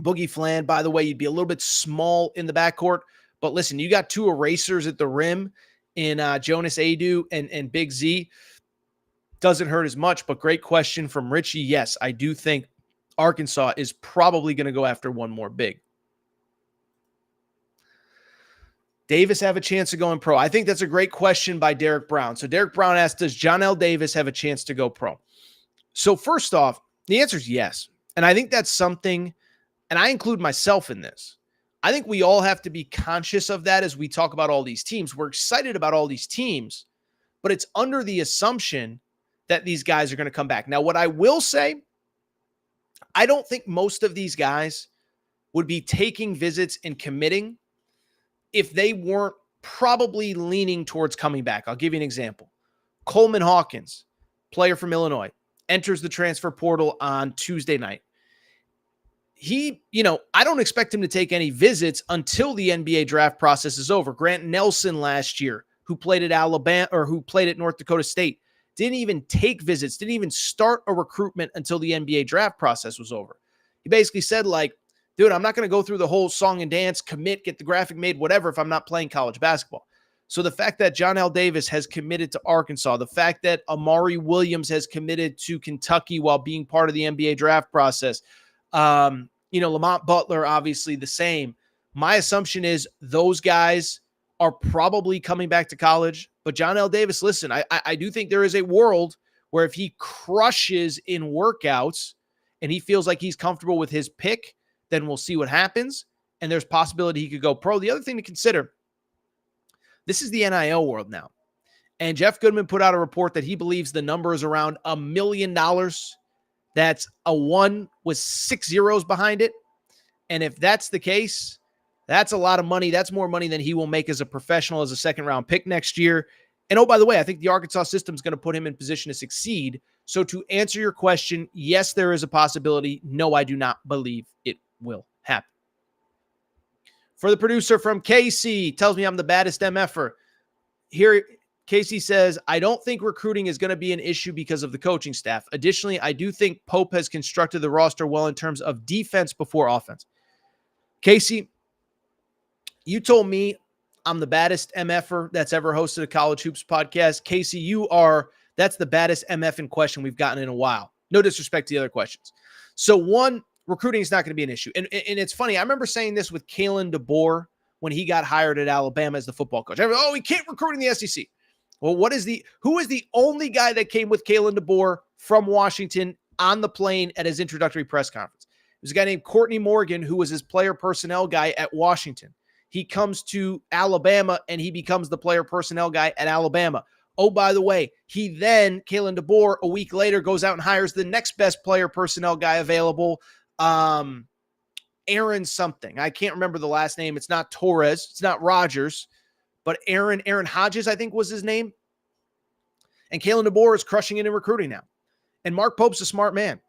Boogie Fland, by the way, you'd be a little bit small in the backcourt. But listen, you got 2 erasers at the rim in Jonas Aidoo and Big Z. Doesn't hurt as much, but great question from Richie. Yes, I do think Arkansas is probably going to go after one more big. Davis have a chance of going pro? I think that's a great question by Derek Brown. So Derek Brown asked, does Johnell Davis have a chance to go pro? So first off, the answer is yes. And I think that's something, and I include myself in this. I think we all have to be conscious of that as we talk about all these teams. We're excited about all these teams, but it's under the assumption that these guys are going to come back. Now, what I will say, I don't think most of these guys would be taking visits and committing if they weren't probably leaning towards coming back. I'll give you an example. Coleman Hawkins, player from Illinois, enters the transfer portal on Tuesday night. I don't expect him to take any visits until the NBA draft process is over. Grant Nelson last year, who played at Alabama or who played at North Dakota State, didn't even take visits, didn't even start a recruitment until the NBA draft process was over. He basically said, dude, I'm not going to go through the whole song and dance, commit, get the graphic made, whatever, if I'm not playing college basketball. So the fact that Johnell Davis has committed to Arkansas, the fact that Amari Williams has committed to Kentucky while being part of the NBA draft process, Lamont Butler, obviously the same. My assumption is those guys are probably coming back to college. But Johnell Davis, listen, I do think there is a world where if he crushes in workouts and he feels like he's comfortable with his pick, then we'll see what happens. And there's possibility he could go pro. The other thing to consider, this is the NIL world now. And Jeff Goodman put out a report that he believes the number is around $1 million. That's a 1 with 6 zeros behind it. And if that's the case, that's a lot of money. That's more money than he will make as a professional, as a second-round pick next year. And oh, by the way, I think the Arkansas system is going to put him in position to succeed. So to answer your question, yes, there is a possibility. No, I do not believe it will happen. For the producer from KC, tells me I'm the baddest MFer. Here, Casey says, I don't think recruiting is going to be an issue because of the coaching staff. Additionally, I do think Pope has constructed the roster well in terms of defense before offense. Casey, you told me I'm the baddest MFer that's ever hosted a College Hoops podcast. Casey, that's the baddest MF in question we've gotten in a while. No disrespect to the other questions. So one, recruiting is not going to be an issue. And it's funny. I remember saying this with Kalen DeBoer when he got hired at Alabama as the football coach. He can't recruit in the SEC. Well, who is the only guy that came with Kalen DeBoer from Washington on the plane at his introductory press conference? It was a guy named Courtney Morgan, who was his player personnel guy at Washington. He comes to Alabama and he becomes the player personnel guy at Alabama. Oh, by the way, Kalen DeBoer, a week later, goes out and hires the next best player personnel guy available, Aaron something. I can't remember the last name. It's not Torres. It's not Rogers. But Aaron Hodges, I think was his name. And Kalen DeBoer is crushing it in recruiting now. And Mark Pope's a smart man.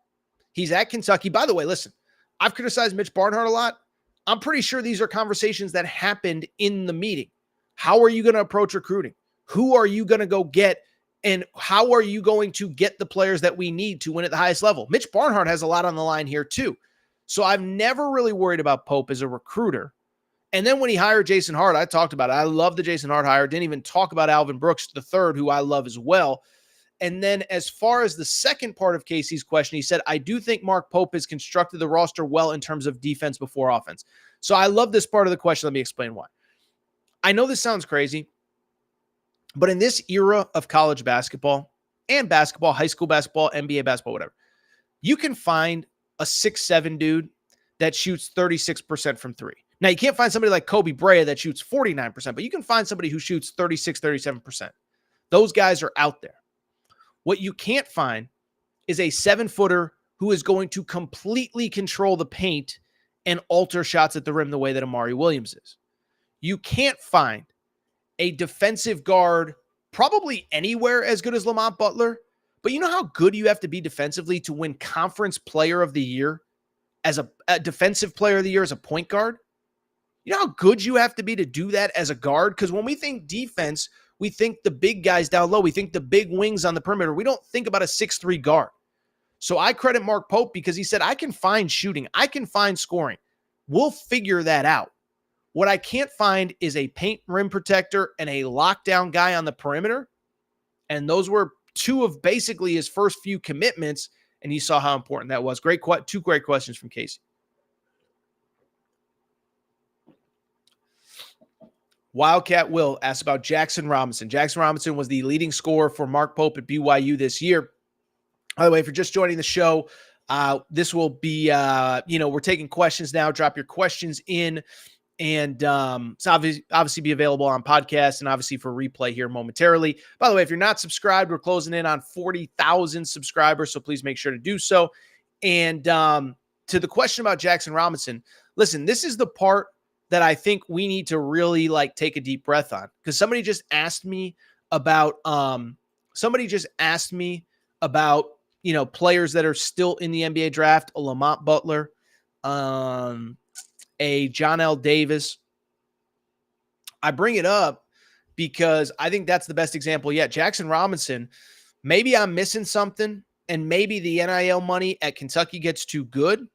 He's at Kentucky. By the way, listen, I've criticized Mitch Barnhart a lot. I'm pretty sure these are conversations that happened in the meeting. How are you going to approach recruiting? Who are you going to go get? And how are you going to get the players that we need to win at the highest level? Mitch Barnhart has a lot on the line here too. So I've never really worried about Pope as a recruiter. And then when he hired Jason Hart, I talked about it. I love the Jason Hart hire. Didn't even talk about Alvin Brooks III, who I love as well. And then as far as the second part of Casey's question, he said, I do think Mark Pope has constructed the roster well in terms of defense before offense. So I love this part of the question. Let me explain why. I know this sounds crazy, but in this era of college basketball and basketball, high school basketball, NBA basketball, whatever, you can find a 6'7" dude that shoots 36% from three. Now, you can't find somebody like Koby Brea that shoots 49%, but you can find somebody who shoots 36, 37%. Those guys are out there. What you can't find is a 7-footer who is going to completely control the paint and alter shots at the rim the way that Amari Williams is. You can't find a defensive guard probably anywhere as good as Lamont Butler, but you know how good you have to be defensively to win Conference Player of the Year as a defensive player of the year as a point guard? You know how good you have to be to do that as a guard? Because when we think defense, we think the big guys down low. We think the big wings on the perimeter. We don't think about a 6'3" guard. So I credit Mark Pope because he said, I can find shooting. I can find scoring. We'll figure that out. What I can't find is a paint rim protector and a lockdown guy on the perimeter. And those were two of basically his first few commitments. And you saw how important that was. Two great questions from Casey. Wildcat Will asked about Jackson Robinson. Jackson Robinson was the leading scorer for Mark Pope at BYU this year. By the way, if you're just joining the show, This will be, we're taking questions now. Drop your questions in. And it's obviously be available on podcast and obviously for replay here momentarily. By the way, if you're not subscribed, we're closing in on 40,000 subscribers, so please make sure to do so. And to the question about Jackson Robinson, listen, this is the part that I think we need to really take a deep breath on, because somebody just asked me about players that are still in the NBA draft, a Lamont Butler, a Johnell Davis. I bring it up because I think that's the best example yet. Jackson Robinson, maybe I'm missing something, and maybe the NIL money at Kentucky gets too good,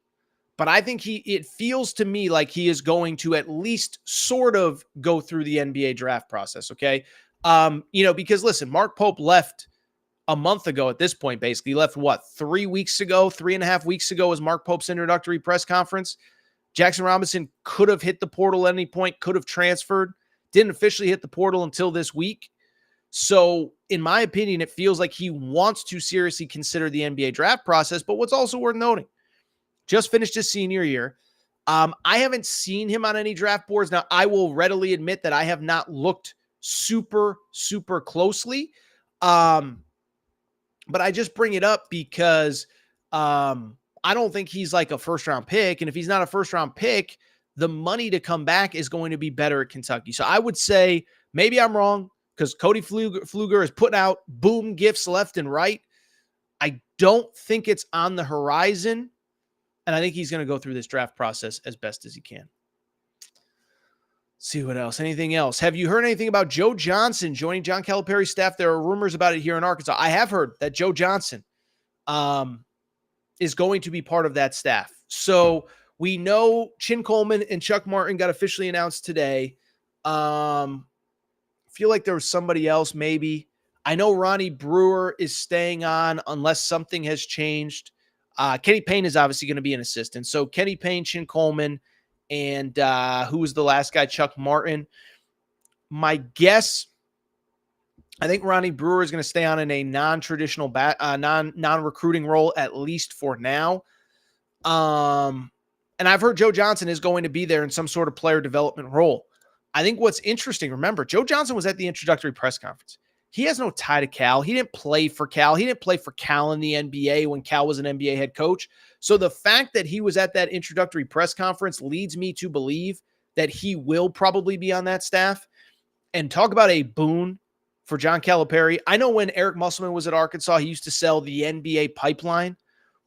but I think it feels to me like he is going to at least sort of go through the NBA draft process, okay? Because listen, Mark Pope left a month ago at this point, basically. He left, 3.5 weeks ago was Mark Pope's introductory press conference. Jackson Robinson could have hit the portal at any point, could have transferred, didn't officially hit the portal until this week. So, in my opinion, it feels like he wants to seriously consider the NBA draft process. But what's also worth noting, just finished his senior year. I haven't seen him on any draft boards. Now, I will readily admit that I have not looked super, super closely. But I just bring it up because I don't think he's like a first-round pick. And if he's not a first-round pick, the money to come back is going to be better at Kentucky. So I would say maybe I'm wrong, because Cody Pfluger is putting out boom gifts left and right. I don't think it's on the horizon, and I think he's going to go through this draft process as best as he can. See what else. Anything else? Have you heard anything about Joe Johnson joining John Calipari's staff? There are rumors about it here in Arkansas. I have heard that Joe Johnson is going to be part of that staff. So we know Chin Coleman and Chuck Martin got officially announced today. Feel like there was somebody else maybe. I know Ronnie Brewer is staying on unless something has changed. Kenny Payne is obviously going to be an assistant. So Kenny Payne, Chin Coleman, and who was the last guy? Chuck Martin. My guess, I think Ronnie Brewer is going to stay on in a non-traditional non-recruiting role, at least for now. And I've heard Joe Johnson is going to be there in some sort of player development role. I think what's interesting, remember, Joe Johnson was at the introductory press conference. He has no tie to Cal. He didn't play for Cal. He didn't play for Cal in the NBA when Cal was an NBA head coach. So the fact that he was at that introductory press conference leads me to believe that he will probably be on that staff. And talk about a boon for John Calipari. I know when Eric Musselman was at Arkansas, he used to sell the NBA pipeline.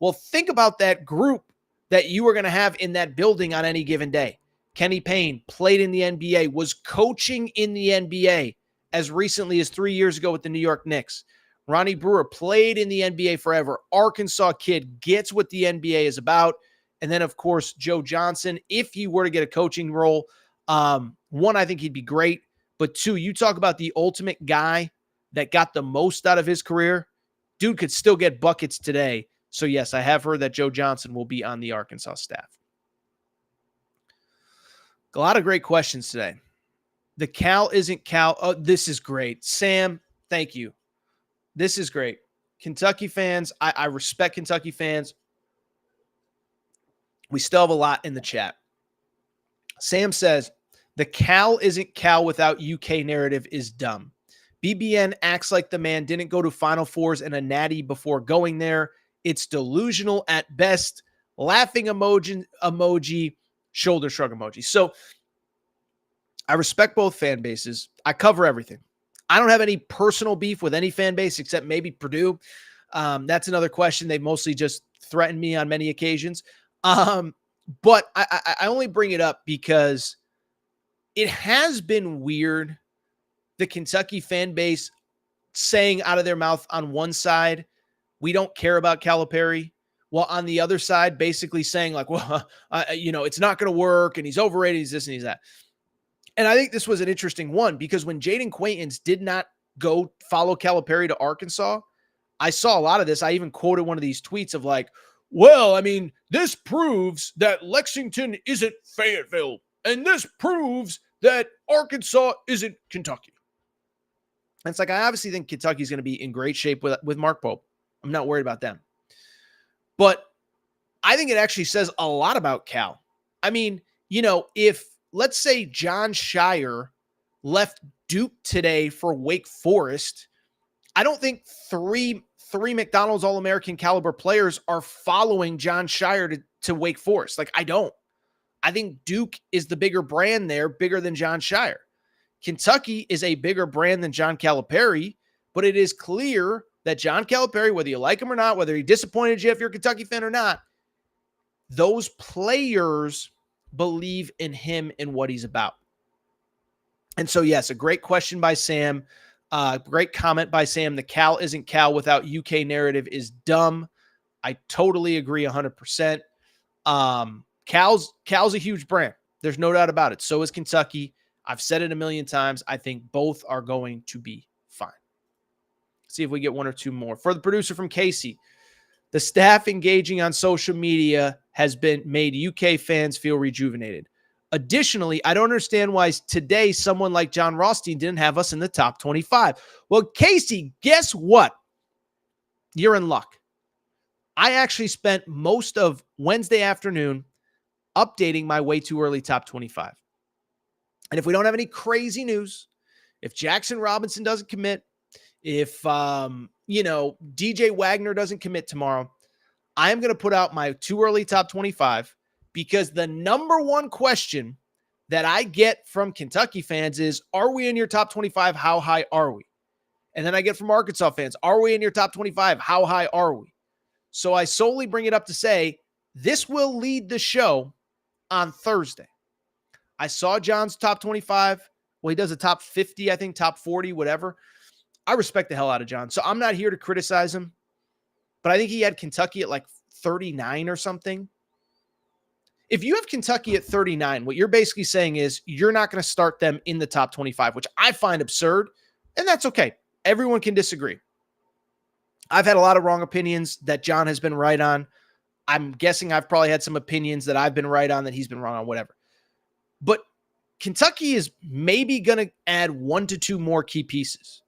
Well, think about that group that you were going to have in that building on any given day. Kenny Payne played in the NBA, was coaching in the NBA as recently as 3 years ago with the New York Knicks. Ronnie Brewer played in the NBA forever. Arkansas kid, gets what the NBA is about. And then, of course, Joe Johnson, if he were to get a coaching role, one, I think he'd be great. But two, you talk about the ultimate guy that got the most out of his career. Dude could still get buckets today. So, yes, I have heard that Joe Johnson will be on the Arkansas staff. A lot of great questions today. The Cal isn't Cal. Oh, this is great. Sam, thank you. This is great. Kentucky fans, I respect Kentucky fans. We still have a lot in the chat. Sam says, the Cal isn't Cal without UK narrative is dumb. BBN acts like the man didn't go to Final Fours and a natty before going there. It's delusional at best. Laughing emoji, shoulder shrug emoji. So I respect both fan bases. I cover everything. I don't have any personal beef with any fan base except maybe Purdue. That's another question. They mostly just threatened me on many occasions. But I only bring it up because it has been weird, the Kentucky fan base saying out of their mouth on one side, we don't care about Calipari, while on the other side basically saying like, well, it's not going to work and he's overrated, he's this and he's that. And I think this was an interesting one because when Jaden Quaintance did not go follow Calipari to Arkansas, I saw a lot of this. I even quoted one of these tweets of like, well, I mean, this proves that Lexington isn't Fayetteville, and this proves that Arkansas isn't Kentucky. And it's like, I obviously think Kentucky's going to be in great shape with Mark Pope. I'm not worried about them. But I think it actually says a lot about Cal. I mean, if let's say John Shire left Duke today for Wake Forest, I don't think three McDonald's All-American caliber players are following John Shire to Wake Forest. Like, I don't. I think Duke is the bigger brand there, bigger than John Shire. Kentucky is a bigger brand than John Calipari, but it is clear that John Calipari, whether you like him or not, whether he disappointed you if you're a Kentucky fan or not, those players believe in him and what he's about. And so, yes, a great question by Sam. Great comment by Sam. The Cal isn't Cal without UK narrative is dumb. I totally agree 100%. Cal's a huge brand. There's no doubt about it. So is Kentucky. I've said it a million times. I think both are going to be fine. See if we get one or two more. For the producer from Casey, the staff engaging on social media has been made UK fans feel rejuvenated. Additionally, I don't understand why today someone like John Rothstein didn't have us in the top 25. Well, Casey, guess what? You're in luck. I actually spent most of Wednesday afternoon updating my way too early top 25. And if we don't have any crazy news, if Jackson Robinson doesn't commit, if, DJ Wagner doesn't commit tomorrow, I am going to put out my too early top 25 because the number one question that I get from Kentucky fans is, are we in your top 25? How high are we? And then I get from Arkansas fans, are we in your top 25? How high are we? So I solely bring it up to say, this will lead the show on Thursday. I saw John's top 25. Well, he does a top 50, I think, top 40, whatever. I respect the hell out of John. So I'm not here to criticize him, but I think he had Kentucky at like 39 or something. If you have Kentucky at 39, what you're basically saying is you're not going to start them in the top 25, which I find absurd, and that's okay. Everyone can disagree. I've had a lot of wrong opinions that John has been right on. I'm guessing I've probably had some opinions that I've been right on that he's been wrong on, whatever. But Kentucky is maybe going to add 1 to 2 more key pieces.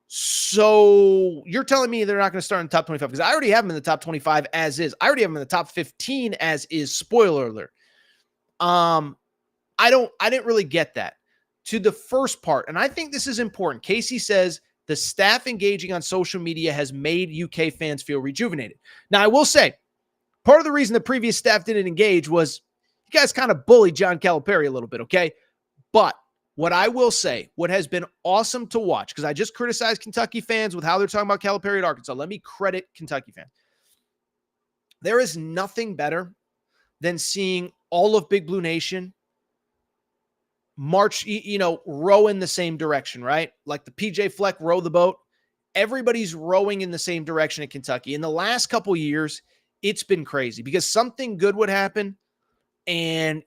So you're telling me they're not going to start in the top 25 because I already have them in the top 25 as is. I already have them in the top 15 as is. Spoiler alert. I didn't really get that. To the first part, and I think this is important. Casey says the staff engaging on social media has made UK fans feel rejuvenated. Now, I will say, part of the reason the previous staff didn't engage was you guys kind of bullied John Calipari a little bit, okay? But what I will say, what has been awesome to watch, because I just criticized Kentucky fans with how they're talking about Calipari at Arkansas. Let me credit Kentucky fans. There is nothing better than seeing all of Big Blue Nation march, row in the same direction, right? Like the PJ Fleck row the boat. Everybody's rowing in the same direction at Kentucky. In the last couple of years, it's been crazy because something good would happen and,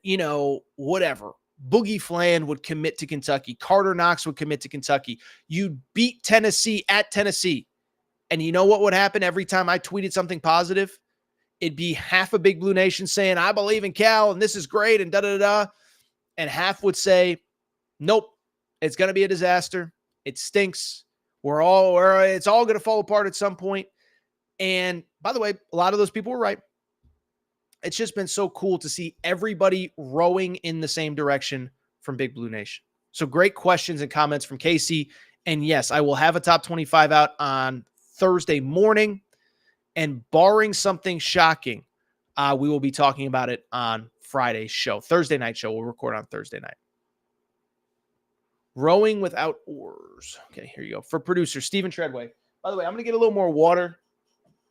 whatever. Boogie Flan would commit to Kentucky. Carter Knox would commit to Kentucky. You'd beat Tennessee at Tennessee. And you know what would happen every time I tweeted something positive? It'd be half a Big Blue Nation saying, I believe in Cal and this is great and da-da-da-da. And half would say, nope, it's going to be a disaster. It stinks. It's all going to fall apart at some point. And by the way, a lot of those people were right. It's just been so cool to see everybody rowing in the same direction from Big Blue Nation. So great questions and comments from Casey. And yes, I will have a top 25 out on Thursday morning. And barring something shocking, we will be talking about it on Friday's show. Thursday night show. We'll record on Thursday night. Rowing without oars. Okay, here you go. For producer Stephen Treadway. By the way, I'm going to get a little more water.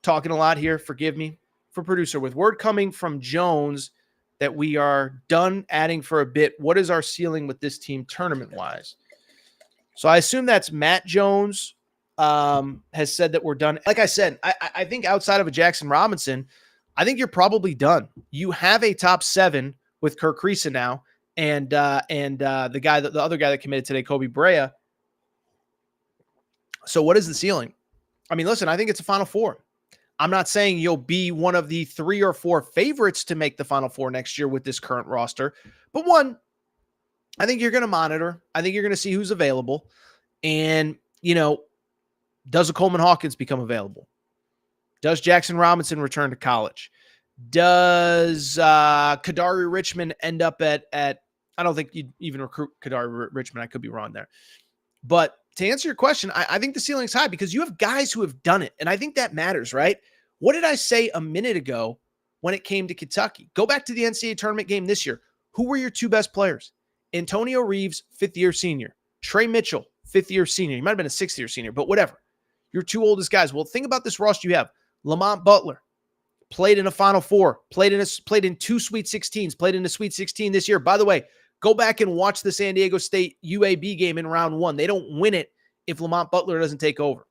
Talking a lot here. Forgive me. For producer, with word coming from Jones that we are done adding for a bit, what is our ceiling with this team tournament-wise? So I assume that's Matt Jones has said that we're done. Like I said, I think outside of a Jackson Robinson, I think you're probably done. You have a top 7 with Kerr Kriisa now, and the other guy that committed today, Koby Brea. So what is the ceiling? I mean, listen, I think it's a Final Four. I'm not saying you'll be one of the 3 or 4 favorites to make the Final Four next year with this current roster. But one, I think you're going to monitor. I think you're going to see who's available. And, does a Coleman Hawkins become available? Does Jackson Robinson return to college? Does Kadari Richmond end up at I don't think you'd even recruit Kadari Richmond. I could be wrong there. But to answer your question, I think the ceiling's high because you have guys who have done it. And I think that matters, right? What did I say a minute ago when it came to Kentucky? Go back to the NCAA tournament game this year. Who were your two best players? Antonio Reeves, fifth-year senior. Trey Mitchell, fifth-year senior. He might have been a sixth-year senior, but whatever. Your two oldest guys. Well, think about this roster you have. Lamont Butler played in a Final Four, played in two Sweet 16s, played in a Sweet 16 this year. By the way, go back and watch the San Diego State UAB game in round one. They don't win it if Lamont Butler doesn't take over.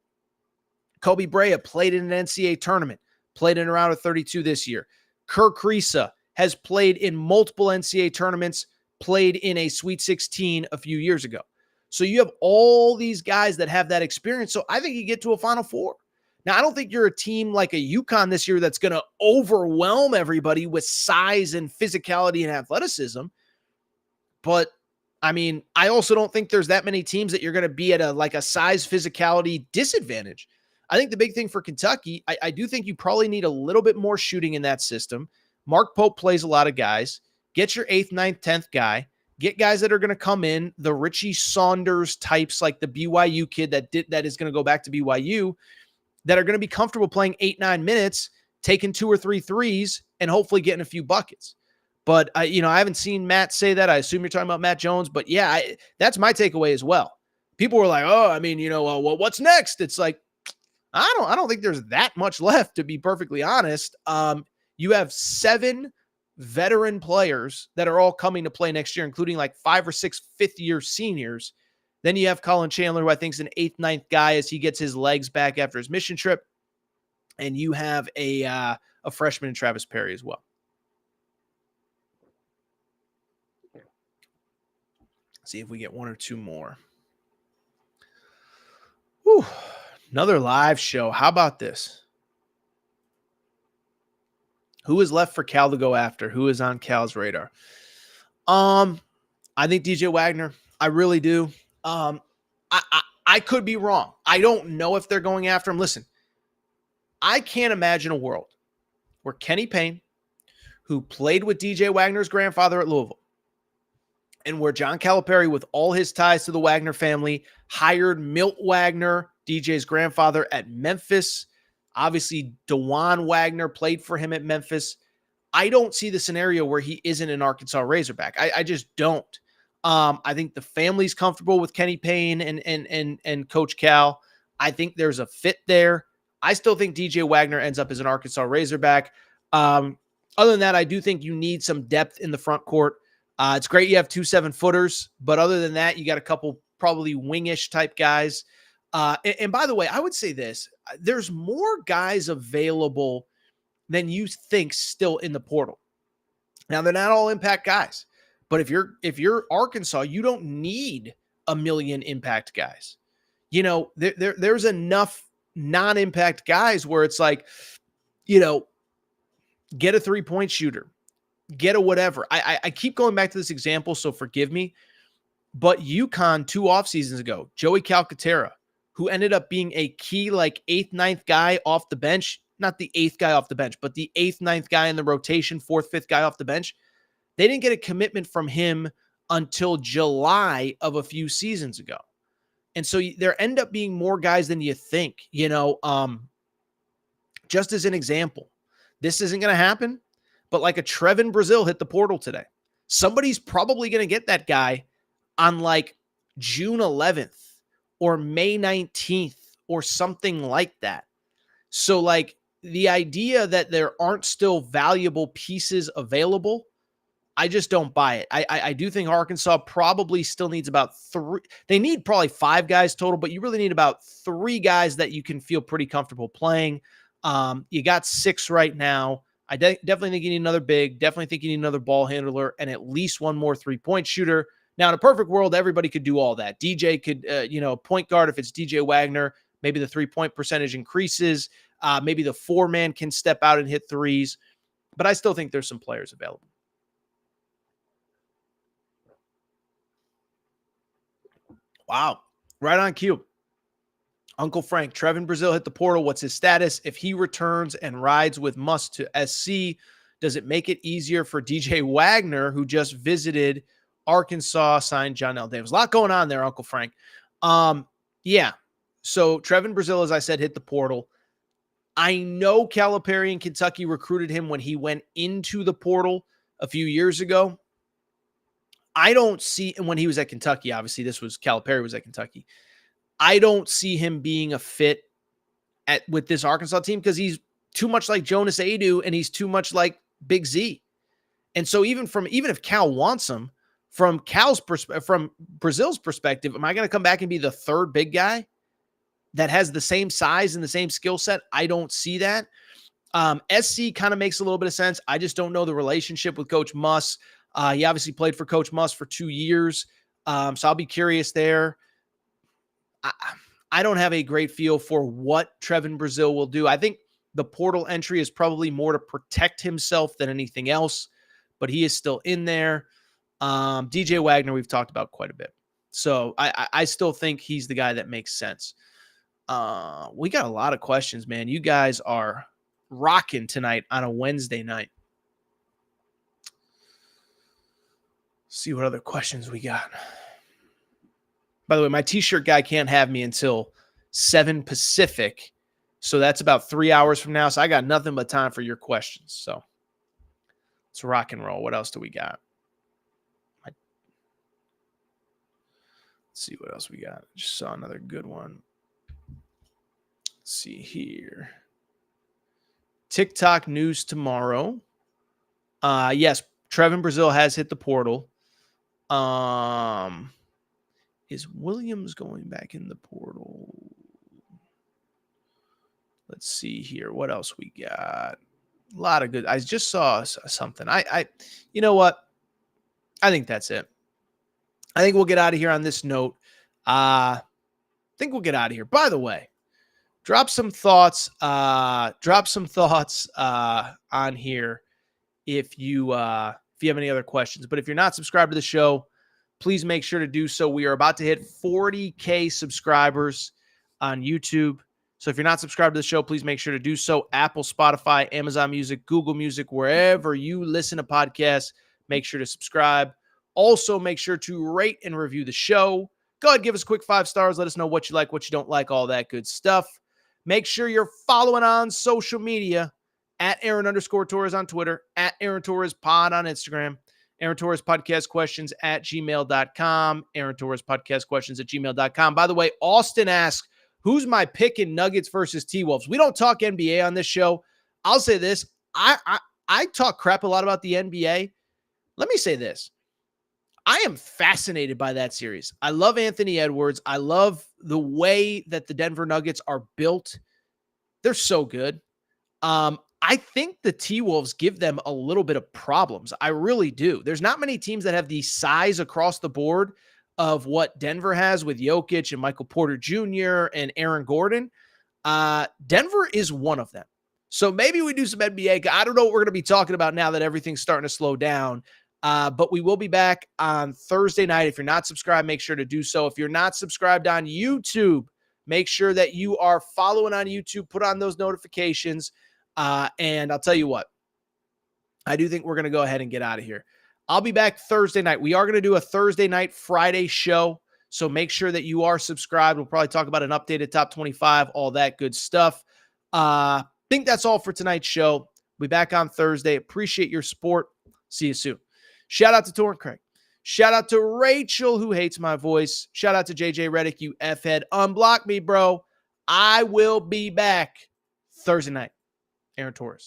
Koby Brea played in an NCAA tournament, played in a round of 32 this year. Kerr Kriisa has played in multiple NCAA tournaments, played in a Sweet 16 a few years ago. So you have all these guys that have that experience. So I think you get to a Final Four. Now, I don't think you're a team like a UConn this year that's going to overwhelm everybody with size and physicality and athleticism. But, I mean, I also don't think there's that many teams that you're going to be at a size physicality disadvantage. I think the big thing for Kentucky, I do think you probably need a little bit more shooting in that system. Mark Pope plays a lot of guys. Get your 8th, 9th, 10th guy. Get guys that are going to come in, the Richie Saunders types, like the BYU kid that is going to go back to BYU, that are going to be comfortable playing 8-9 minutes, taking 2 or 3 threes, and hopefully getting a few buckets. But I haven't seen Matt say that. I assume you're talking about Matt Jones. But yeah, that's my takeaway as well. People were like, "Oh, I mean, well, what's next?" It's like, I don't think there's that much left, to be perfectly honest. You have 7 veteran players that are all coming to play next year, including like 5 or 6 fifth-year seniors. Then you have Colin Chandler, who I think is an 8th, 9th guy as he gets his legs back after his mission trip. And you have a freshman in Travis Perry as well. See if we get 1 or 2 more. Whew. Another live show. How about this? Who is left for Cal to go after? Who is on Cal's radar? I think DJ Wagner. I really do. I could be wrong. I don't know if they're going after him. Listen, I can't imagine a world where Kenny Payne, who played with DJ Wagner's grandfather at Louisville, and where John Calipari, with all his ties to the Wagner family, hired Milt Wagner, DJ's grandfather, at Memphis. Obviously, DeJuan Wagner played for him at Memphis. I don't see the scenario where he isn't an Arkansas Razorback. I just don't. I think the family's comfortable with Kenny Payne and Coach Cal. I think there's a fit there. I still think DJ Wagner ends up as an Arkansas Razorback. Other than that, I do think you need some depth in the front court. It's great you have 2 7-footers, but other than that, you got a couple probably wingish type guys. And by the way, I would say this. There's more guys available than you think still in the portal. Now, they're not all impact guys. But if you're Arkansas, you don't need a million impact guys. There's enough non-impact guys where it's like, get a 3-point shooter, get a whatever. I keep going back to this example, so forgive me. But UConn 2 off seasons ago, Joey Calcaterra, who ended up being a key 8th, 9th guy off the bench, not the 8th guy off the bench, but the 8th, 9th guy in the rotation, 4th, 5th guy off the bench. They didn't get a commitment from him until July of a few seasons ago. And so there end up being more guys than you think, just as an example. This isn't going to happen, but like a Trevon Brazile hit the portal today. Somebody's probably going to get that guy on June 11th or May 19th or something like that. So the idea that there aren't still valuable pieces available, I just don't buy it. I do think Arkansas probably still needs about 3. They need probably 5 guys total, but you really need about 3 guys that you can feel pretty comfortable playing. You got 6 right now. I definitely think you need another big. Definitely think you need another ball handler and at least 1 more 3-point shooter. Now, in a perfect world, everybody could do all that. DJ could, point guard if it's DJ Wagner. Maybe the 3-point percentage increases. Maybe the 4-man can step out and hit threes. But I still think there's some players available. Wow. Right on cue. Uncle Frank, Trevon Brazile hit the portal. What's his status? If he returns and rides with Musk to SC, Does it make it easier for DJ Wagner, who just visited Arkansas, signed Johnell Davis? A lot going on there, Uncle Frank. Yeah. So Trevon Brazile, as I said, hit the portal. I know Calipari in Kentucky recruited him when he went into the portal a few years ago. I don't see, and when he was at Kentucky, obviously this was Calipari was at Kentucky. I don't see him being a fit with this Arkansas team because he's too much like Jonas Adu and he's too much like Big Z. And so even if Cal wants him, from Brazile's perspective, am I going to come back and be the third big guy that has the same size and the same skill set? I don't see that. SC kind of makes a little bit of sense. I just don't know the relationship with Coach Muss. He obviously played for Coach Muss for 2 years. So I'll be curious there. I don't have a great feel for what Trevon Brazile will do. I think the portal entry is probably more to protect himself than anything else, but he is still in there. DJ Wagner, we've talked about quite a bit. So I still think he's the guy that makes sense. We got a lot of questions, man. You guys are rocking tonight on a Wednesday night. See what other questions we got. By the way, my t-shirt guy can't have me until 7 Pacific. So that's about 3 hours from now. So I got nothing but time for your questions. So let's rock and roll. What else do we got? Let's see what else we got. Just saw another good one. Let's see here. TikTok news tomorrow. Yes, Trevon Brazile has hit the portal. Is Williams going back in the portal? Let's see here. What else we got? A lot of good. I just saw something. You know what? I think that's it. I think we'll get out of here on this note. I think we'll get out of here. By the way, drop some thoughts. On here if you have any other questions. But if you're not subscribed to the show, please make sure to do so. We are about to hit 40K subscribers on YouTube. So if you're not subscribed to the show, please make sure to do so. Apple, Spotify, Amazon Music, Google Music, wherever you listen to podcasts, make sure to subscribe. Also, make sure to rate and review the show. Go ahead, give us a quick 5 stars. Let us know what you like, what you don't like, all that good stuff. Make sure you're following on social media at Aaron_Torres on Twitter, at Aaron Torres Pod on Instagram, Aaron Torres Podcast Questions at gmail.com, Aaron Torres Podcast Questions at gmail.com. By the way, Austin asks, who's my pick in Nuggets versus T-Wolves? We don't talk NBA on this show. I'll say this. I talk crap a lot about the NBA. Let me say this. I am fascinated by that series. I love Anthony Edwards. I love the way that the Denver Nuggets are built. They're so good. I think the T-Wolves give them a little bit of problems. I really do. There's not many teams that have the size across the board of what Denver has with Jokic and Michael Porter Jr. and Aaron Gordon. Denver is one of them. So maybe we do some NBA. I don't know what we're going to be talking about now that everything's starting to slow down. But we will be back on Thursday night. If you're not subscribed, make sure to do so. If you're not subscribed on YouTube, make sure that you are following on YouTube. Put on those notifications. And I'll tell you what, I do think we're going to go ahead and get out of here. I'll be back Thursday night. We are going to do a Thursday night, Friday show. So make sure that you are subscribed. We'll probably talk about an updated top 25, all that good stuff. Think that's all for tonight's show. We'll be back on Thursday. Appreciate your support. See you soon. Shout out to Torrent Craig. Shout out to Rachel, who hates my voice. Shout out to JJ Reddick, you F-head. Unblock me, bro. I will be back Thursday night. Aaron Torres.